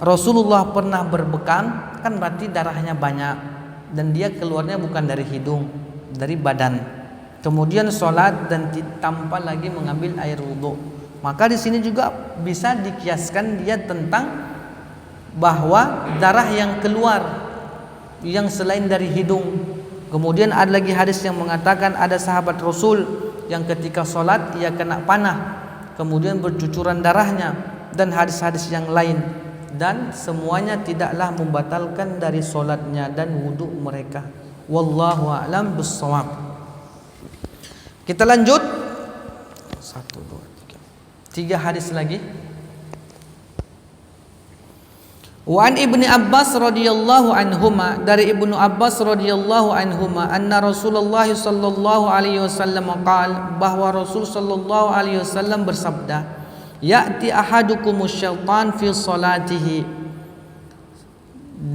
Rasulullah pernah berbekam, kan berarti darahnya banyak dan dia keluarnya bukan dari hidung, dari badan. Kemudian sholat dan tanpa lagi mengambil air wudhu. Maka di sini juga bisa dikiaskan dia tentang bahwa darah yang keluar yang selain dari hidung. Kemudian ada lagi hadis yang mengatakan ada sahabat Rasul yang ketika sholat ia kena panah, kemudian bercucuran darahnya, dan hadis-hadis yang lain, dan semuanya tidaklah membatalkan dari sholatnya dan wudhu mereka. Wallahu a'lam bissawab. Kita lanjut 1, 2, 3 hadis lagi. Wa an Ibnu Abbas radhiyallahu anhuma, dari Ibnu Abbas radhiyallahu anhuma, anna Rasulullah sallallahu alaihi wasallam qaal, bahwa Rasul sallallahu alaihi wasallam bersabda, ya'ti ahadukumus syaitan fi salatihi,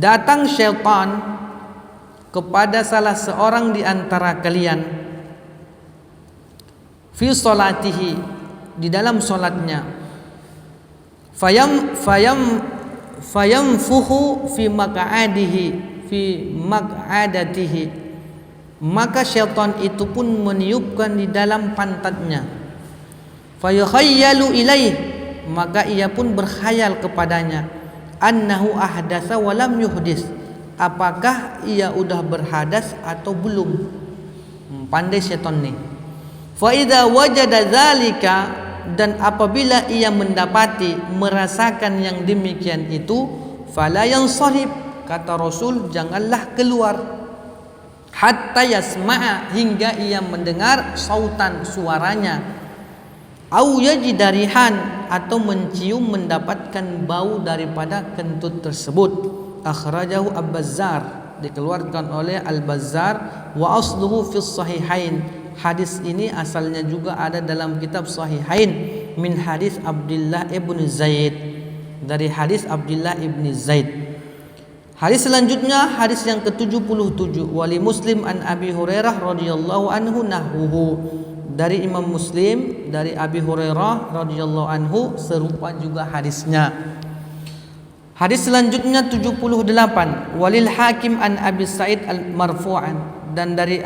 datang syaitan kepada salah seorang di antara kalian, fi salatihi, di dalam salatnya, fayamfuhu fi maq'adatihi, maka syaitan itu pun meniupkan di dalam pantatnya. Fayakhayyalu ilaih, maka ia pun berkhayal kepadanya, annahu ahdatsa wa lam yuhdis, apakah ia udah berhadas atau belum. Pandai syaitan nih. Fa idza wajada dzalika, dan apabila ia mendapati merasakan yang demikian itu, fala yansarif, kata Rasul, janganlah keluar, hatta yasma'a, hingga ia mendengar sautan, suaranya, au yajidarihan, atau mencium mendapatkan bau daripada kentut tersebut. Akhrajahu Al-Bazzar, dikeluarkan oleh Al-Bazzar, wa asluhu fis sahihain, Hadis ini asalnya juga ada dalam kitab Sahihain min hadis Abdullah ibn Zaid, dari hadis Abdullah ibn Zaid. Hadis selanjutnya hadis yang ke-77, wali Muslim an Abi Hurairah radhiyallahu anhu nahwuhu, dari Imam Muslim dari Abi Hurairah radhiyallahu anhu serupa juga hadisnya. Hadis selanjutnya 78, walil Hakim an Abi Sa'id al-marfu'an, dan dari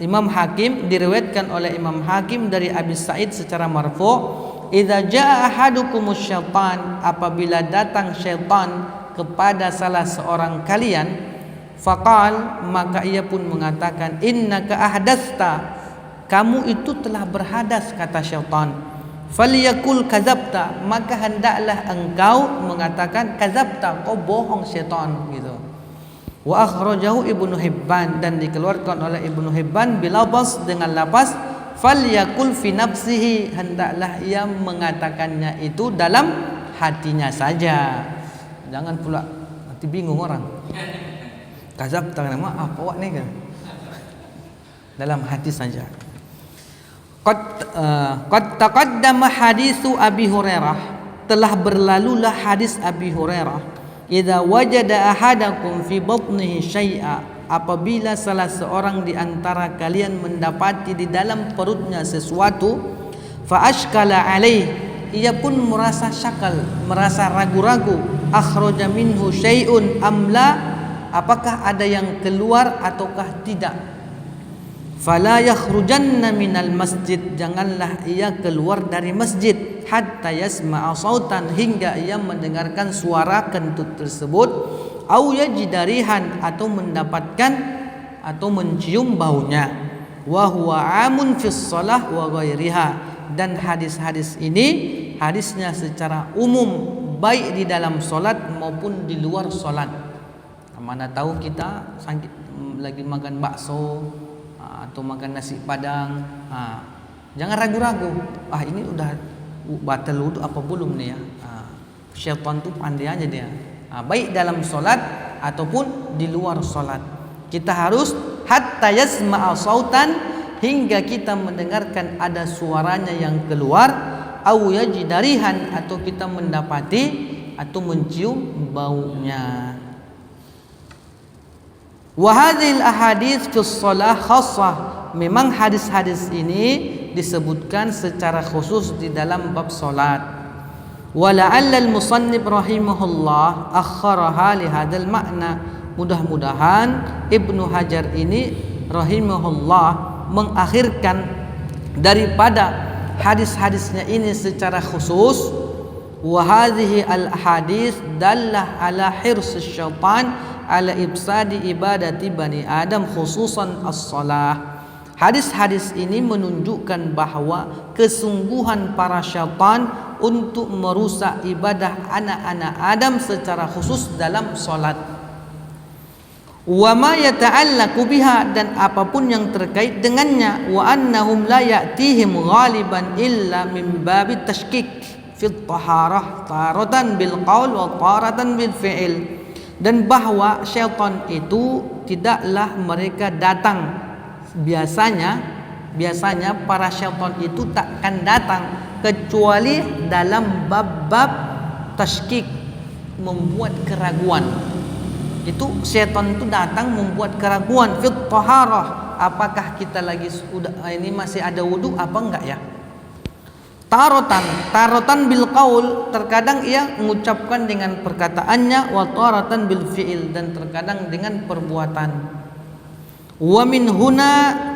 Imam Hakim, diriwayatkan oleh Imam Hakim dari Abi Sa'id secara marfu', idza jaa ahadukumus syaitan, apabila datang syaitan kepada salah seorang kalian, faqal, maka ia pun mengatakan, innaka ahdasta, kamu itu telah berhadas, kata syaitan. Falyakul kadzabta, maka hendaklah engkau mengatakan kadzabta, kau bohong syaitan, gitu. Wa akhrajahu Ibnu Hibban, dan dikeluarkan oleh Ibnu Hibban bilafaz, dengan lafaz falyakul fi nafsihi, hendaklah ia mengatakannya itu dalam hatinya saja. Jangan pula nanti bingung orang. Kadzabta, maaf awak ni kan. Dalam hati saja. Qad taqaddama hadisu Abi Hurairah, telah berlalulah hadis Abi Hurairah. Idza wajada ahadakum fi batnihi syai'a, apabila salah seorang di antara kalian mendapati di dalam perutnya sesuatu, fa ashkala alaih, ia pun merasa syakal, merasa ragu-ragu, akhraja minhu syai'un amla, apakah ada yang keluar ataukah tidak. Fala yakhrujanna minal masjid, janganlah ia keluar dari masjid, hatta yasma'a sautan, hingga ia mendengarkan suara kentut tersebut, au yajidarihan, atau mendapatkan atau mencium baunya, wa huwa amun fis shalah wa ghairiha, dan hadis-hadis ini hadisnya secara umum, baik di dalam solat maupun di luar solat. Mana tahu kita sakit lagi makan bakso atau makan nasi padang, jangan ragu-ragu, ini udah batal wudu apa belum nih ya. Syaitan tuh pandai aja dia, baik dalam solat ataupun di luar solat. Kita harus hatta yasma'a sautan, hingga kita mendengarkan ada suaranya yang keluar, au yajidarihan, atau kita mendapati atau mencium baunya. Wa hadhil ahadits fi shalah khassah, memang hadis-hadis ini disebutkan secara khusus di dalam bab salat. Wa la'alla al-musannif rahimahullah akharaha li hadzal makna, mudah-mudahan Ibnu Hajar ini rahimahullah mengakhirkan daripada hadis-hadisnya ini secara khusus. Wa hadhihi al-ahadits dallah ala hirs syaitan ala ibsadi ibadati bani Adam khususan as-salah. Hadis-hadis ini menunjukkan bahwa kesungguhan para syaitan untuk merusak ibadah anak-anak Adam secara khusus dalam salat. Wa ma yata'allaqu biha, dan apapun yang terkait dengannya. Wa annahum la ya'tihim ghaliban illa min babit tashkik fi taharah, taratan bil qaul wa taratan bil fi'il, dan bahwa syaitan itu tidaklah mereka datang, biasanya para syaitan itu takkan datang kecuali dalam bab-bab tashkik, membuat keraguan. Itu syaitan itu datang membuat keraguan fit taharah, apakah kita lagi sudah ini masih ada wudu apa enggak ya. Tarotan bil qaul, terkadang ia mengucapkan dengan perkataannya, wa taratan bil fi'il, dan terkadang dengan perbuatan. Wa min huna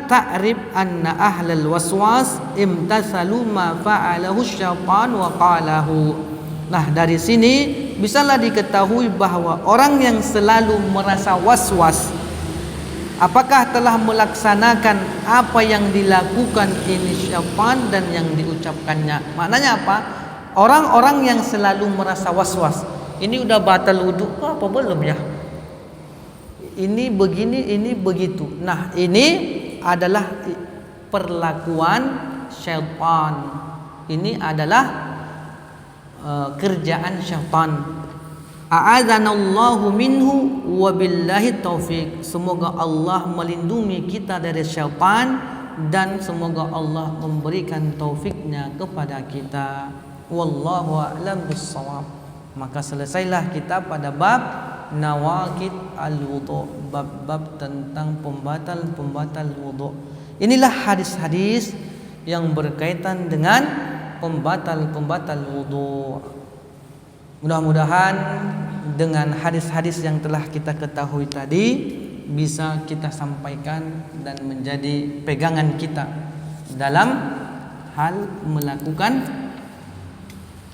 ta'rif anna ahlal waswas imtasalu ma fa'alahu syaitan wa qalahu. Nah, dari sini bisalah diketahui bahwa orang yang selalu merasa was-was, apakah telah melaksanakan apa yang dilakukan ini syaitan dan yang diucapkannya. Maknanya apa? Orang-orang yang selalu merasa was-was, ini udah batal wudu apa belum ya? Ini begini, ini begitu. Nah, ini adalah perlakuan syaitan. Ini adalah kerjaan syaitan. A'adzanallahu minhu wa billahi taufik. Semoga Allah melindungi kita dari syaitan dan semoga Allah memberikan taufiknya kepada kita. Wallahu a'lam bissawab. Maka selesailah kita pada bab nawaqid al-wudu, bab-bab tentang pembatal wudu. Inilah hadis-hadis yang berkaitan dengan pembatal wudu. Mudah-mudahan dengan hadis-hadis yang telah kita ketahui tadi bisa kita sampaikan dan menjadi pegangan kita dalam hal melakukan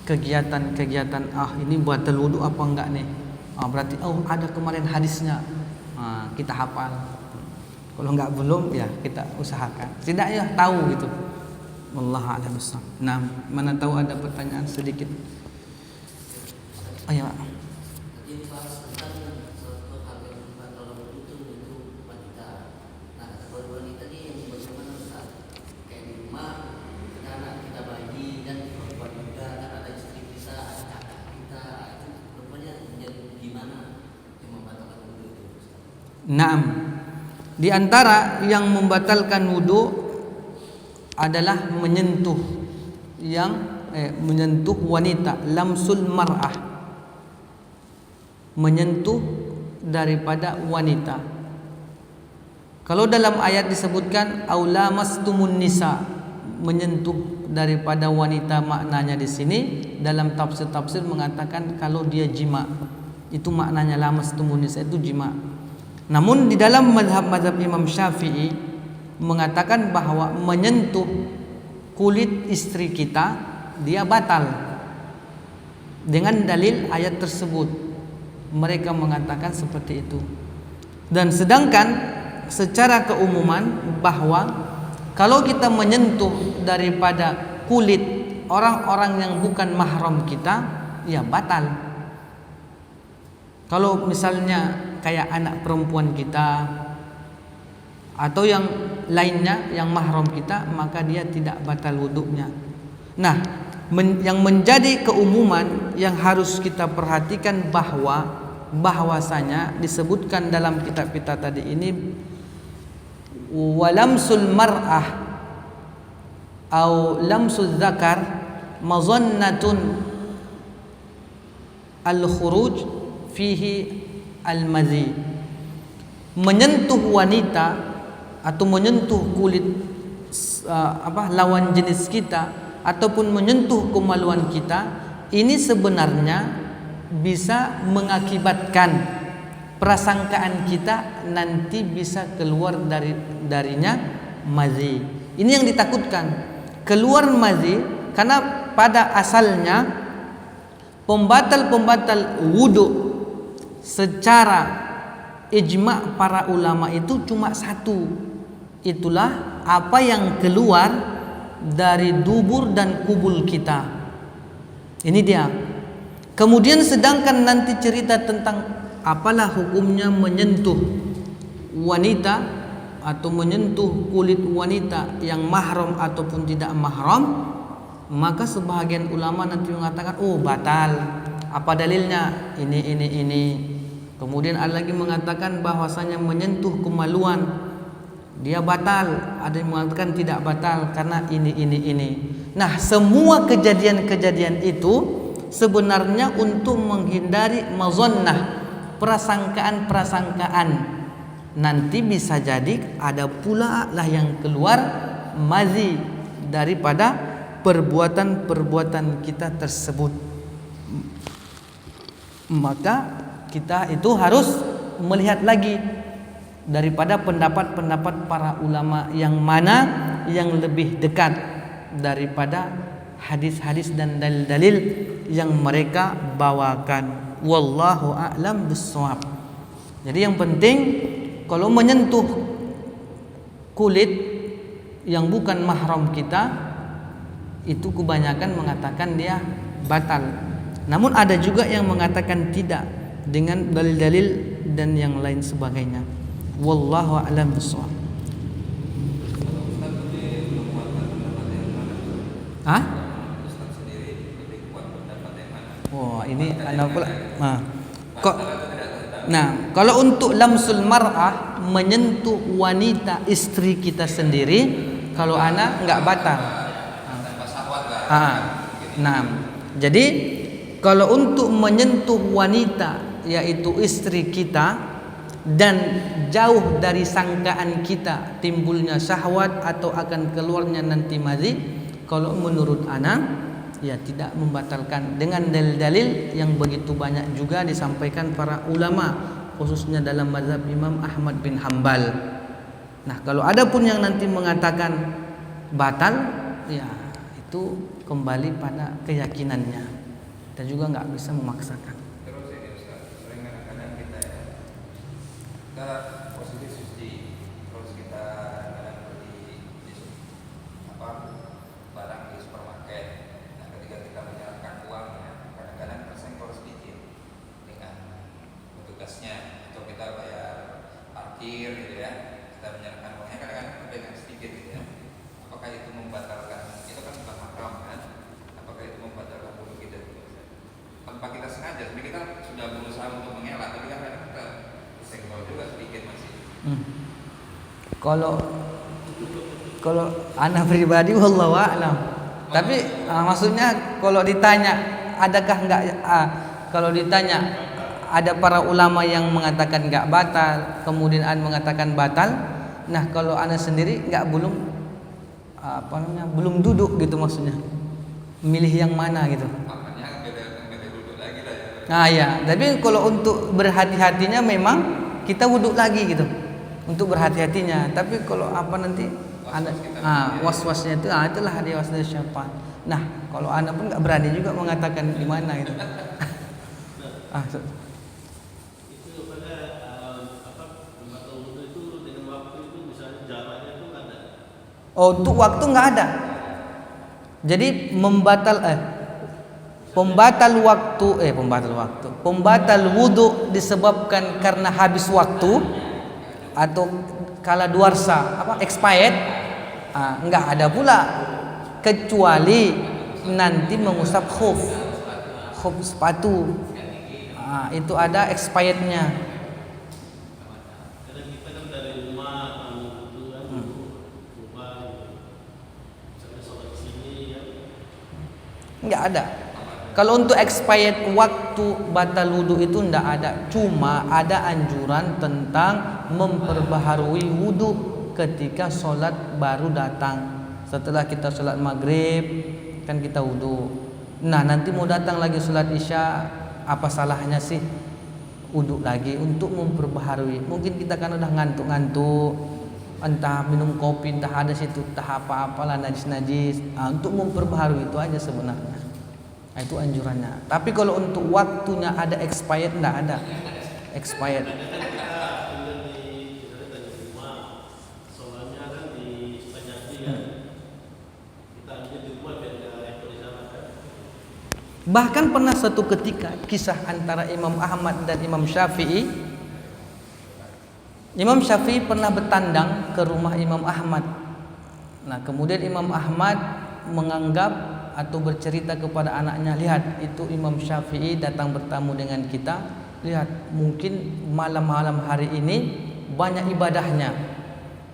kegiatan-kegiatan. Ini batal wudu apa enggak nih? Berarti ada kemarin hadisnya, kita hafal. Kalau enggak belum ya kita usahakan. Setidaknya tahu gitu. Wallahu a'lam bishawab. Nah, mana tahu ada pertanyaan sedikit. Ayo. Naam. Di antara yang membatalkan wudu adalah menyentuh wanita, lamsul mar'ah, menyentuh daripada wanita. Kalau dalam ayat disebutkan aula mastumun nisa, menyentuh daripada wanita, maknanya di sini dalam tafsir mengatakan kalau dia jima, itu maknanya lamastumun nisa, itu jima. Namun di dalam mazhab Imam Syafi'i mengatakan bahwa menyentuh kulit istri kita dia batal dengan dalil ayat tersebut. Mereka mengatakan seperti itu. Dan sedangkan secara keumuman bahwa kalau kita menyentuh daripada kulit orang-orang yang bukan mahram kita, ya batal. Kalau misalnya kayak anak perempuan kita atau yang lainnya yang mahram kita, maka dia tidak batal wuduknya. Nah, yang menjadi keumuman yang harus kita perhatikan bahwasanya disebutkan dalam kitab kita tadi ini walamsul mar'ah atau lamsul zakar mazannatun al-khuruj fihi al-mazi. Menyentuh wanita atau menyentuh kulit lawan jenis kita ataupun menyentuh kemaluan kita, ini sebenarnya bisa mengakibatkan prasangkaan kita nanti bisa keluar darinya mazi. Ini yang ditakutkan, keluar mazi, karena pada asalnya pembatal wudu secara ijma' para ulama itu cuma satu, itulah apa yang keluar dari dubur dan kubul kita. Ini dia. Kemudian sedangkan nanti cerita tentang apalah hukumnya menyentuh wanita atau menyentuh kulit wanita yang mahram ataupun tidak mahram, maka sebahagian ulama nanti mengatakan batal. Apa dalilnya? Ini. Kemudian ada lagi mengatakan bahwasanya menyentuh kemaluan dia batal, ada yang mengatakan tidak batal karena ini. Nah, semua kejadian-kejadian itu sebenarnya untuk menghindari mazannah, prasangkaan. Nanti bisa jadi ada pula lah yang keluar mazi daripada perbuatan kita tersebut. Maka kita itu harus melihat lagi daripada pendapat para ulama yang mana yang lebih dekat daripada hadis-hadis dan dalil-dalil yang mereka bawakan. Wallahu a'lam bissawab. Jadi yang penting kalau menyentuh kulit yang bukan mahram kita, itu kebanyakan mengatakan dia batal. Namun ada juga yang mengatakan tidak dengan dalil-dalil dan yang lain sebagainya. Wallahu a'lam bissawab. Ini anak pula. Kalau untuk lamsul mar'ah, menyentuh wanita istri kita sendiri, Kalau ana nggak batal. Nah, jadi kalau untuk menyentuh wanita yaitu istri kita dan jauh dari sangkaan kita timbulnya syahwat atau akan keluarnya nanti madhi, kalau menurut ana ya tidak membatalkan dengan dalil-dalil yang begitu banyak juga disampaikan para ulama khususnya dalam mazhab Imam Ahmad bin Hambal. Nah, kalau ada pun yang nanti mengatakan batal, ya itu kembali pada keyakinannya dan juga nggak bisa memaksakan. Terus ini Ustaz, sering kadang-kadang kita posisi suci, terus kita kadang beli barang di supermarket. Nah, ketika kita menyerahkan uangnya, kadang-kadang tersenggol sedikit dengan petugasnya, atau kita bayar parkir gitu ya, kita menyerahkan uangnya kadang-kadang terpegang sedikit gitu ya. Apakah itu membatalkan? Itu kan bukan haram kan? Apakah itu membatalkan wudu kita? Tanpa kita sengaja, sebenarnya kita sudah berusaha untuk mengelak, tapi kan kadang kita tersenggol juga sedikit masih. Kalau anak pribadi wallahu a'lam. Tapi maksudnya kalau ditanya adakah enggak, kalau ditanya ada para ulama yang mengatakan enggak batal, kemudian ada mengatakan batal. Nah, kalau anak sendiri enggak belum duduk gitu maksudnya. Milih yang mana gitu. Makanya beda duduk lagi lah ya. Nah ya, tapi kalau untuk berhati-hatinya memang kita wuduk lagi gitu. Untuk berhati-hatinya. Tapi kalau nanti was-wasnya itu itulah dia waswas syaitan. Nah, kalau anak pun enggak berani juga mengatakan di mana gitu. Itu pada membatal wudu itu dengan waktu itu misalnya jaraknya itu ada. Oh, untuk waktu enggak ada. Jadi pembatal wudu disebabkan karena habis waktu atau kaladuarsa expired, enggak ada pula kecuali nanti mengusap khuf sepatu, itu ada expirednya. Kadang kita kan dari rumah wudu kan rumah misalnya sholat di sini ya. Enggak ada. Kalau untuk expired waktu batal wudu itu enggak ada. Cuma ada anjuran tentang memperbaharui wudu ketika sholat baru datang. Setelah kita sholat maghrib kan kita wudu. Nah, nanti mau datang lagi sholat isya, apa salahnya sih wudu lagi untuk memperbaharui? Mungkin kita kan udah ngantuk-ngantuk, entah minum kopi, entah ada situ, entah apa-apalah najis-najis. Untuk memperbaharui itu aja sebenarnya. Nah, itu anjurannya. Tapi kalau untuk waktunya ada expired, enggak ada expired. Kita tinggal di rumah, sholatnya kan di Panjati kan. Kita ambil di rumah biar nggak repot di sana kan. Bahkan pernah satu ketika kisah antara Imam Ahmad dan Imam Syafi'i. Imam Syafi'i pernah bertandang ke rumah Imam Ahmad. Nah, kemudian Imam Ahmad menganggap atau bercerita kepada anaknya, lihat itu Imam Syafi'i datang bertamu dengan kita, lihat mungkin malam-malam hari ini banyak ibadahnya.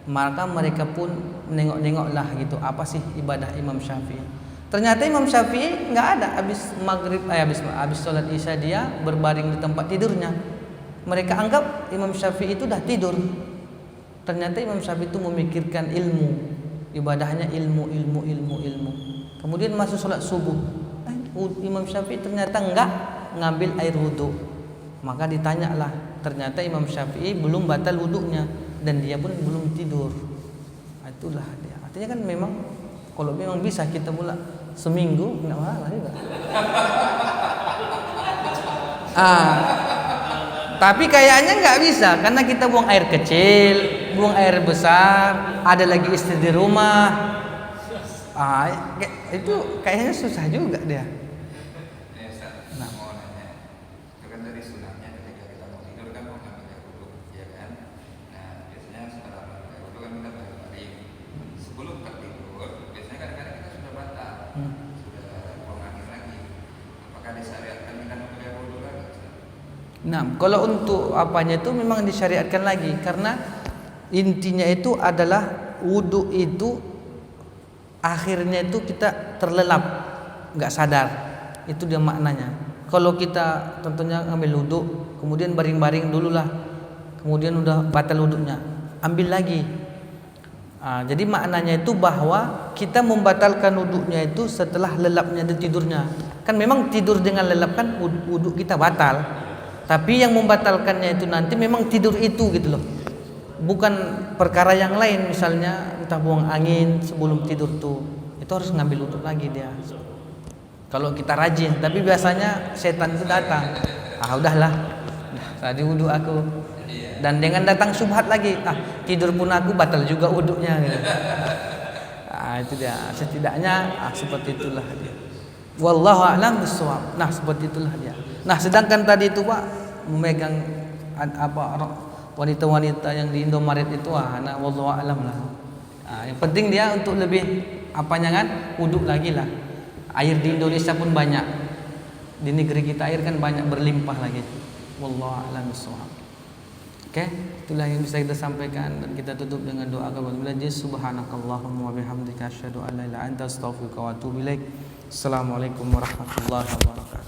Maka mereka pun nengok-nengoklah gitu, apa sih ibadah Imam Syafi'i. Ternyata Imam Syafi'i nggak ada, habis maghrib, habis sholat isya dia berbaring di tempat tidurnya. Mereka anggap Imam Syafi'i itu dah tidur. Ternyata Imam Syafi'i itu memikirkan ilmu, ibadahnya ilmu. Kemudian masuk sholat subuh, Imam Syafi'i ternyata enggak ngambil air wudhu. Maka ditanyalah, ternyata Imam Syafi'i belum batal wudhunya dan dia pun belum tidur. Itulah dia. Artinya kan memang kalau memang bisa kita pula seminggu enggak masalah juga. Tapi kayaknya nggak bisa karena kita buang air kecil, buang air besar, ada lagi istri di rumah. Itu kayaknya susah juga dia. Nah, mau nanya, itu kan dari sunahnya ketika kita mau tidur kan mau ngambil air wudhu, ya kan? Nah, biasanya setelah ngambil air wudhu kan kita baring. Sebelum tertidur, biasanya kadang-kadang kita sudah batal, sudah buang angin lagi. Apakah disyariatkan kita ngambil air wudhu lagi? Nah, kalau untuk apanya itu memang disyariatkan lagi karena intinya itu adalah wudu itu akhirnya itu kita terlelap, nggak sadar. Itu dia maknanya. Kalau kita tentunya ambil wudhu, kemudian baring-baring dululah, kemudian udah batal wudhunya, ambil lagi. Jadi maknanya itu bahwa kita membatalkan wudhunya itu setelah lelapnya dan tidurnya. Kan memang tidur dengan lelap kan wudhu kita batal. Tapi yang membatalkannya itu nanti memang tidur itu gitu loh. Bukan perkara yang lain, misalnya entah buang angin sebelum tidur tuh, itu harus ngambil wudhu lagi dia. Kalau kita rajin, tapi biasanya setan itu datang. Udahlah, tadi wudhu aku. Dan dengan datang syubhat lagi, tidur pun aku batal juga wudhunya gitu. Itu dia. Setidaknya seperti itulah dia. Wallahu a'lam bishawab. Seperti itulah dia. Sedangkan tadi itu Pak memegang wanita-wanita yang di Indomaret itu wallahu a'lam lah. Yang penting dia untuk lebih wudhu lagi lah. Air di Indonesia pun banyak. Di negeri kita air kan banyak berlimpah lagi. Wallahu a'lam bishawab. Oke, itulah yang bisa kita sampaikan dan kita tutup dengan doa kepada Allah. Subhanakallahumma wa bihamdika asyhadu an la ilaha illa anta astaghfiruka wa atubu ilaik. Assalamualaikum warahmatullahi wabarakatuh.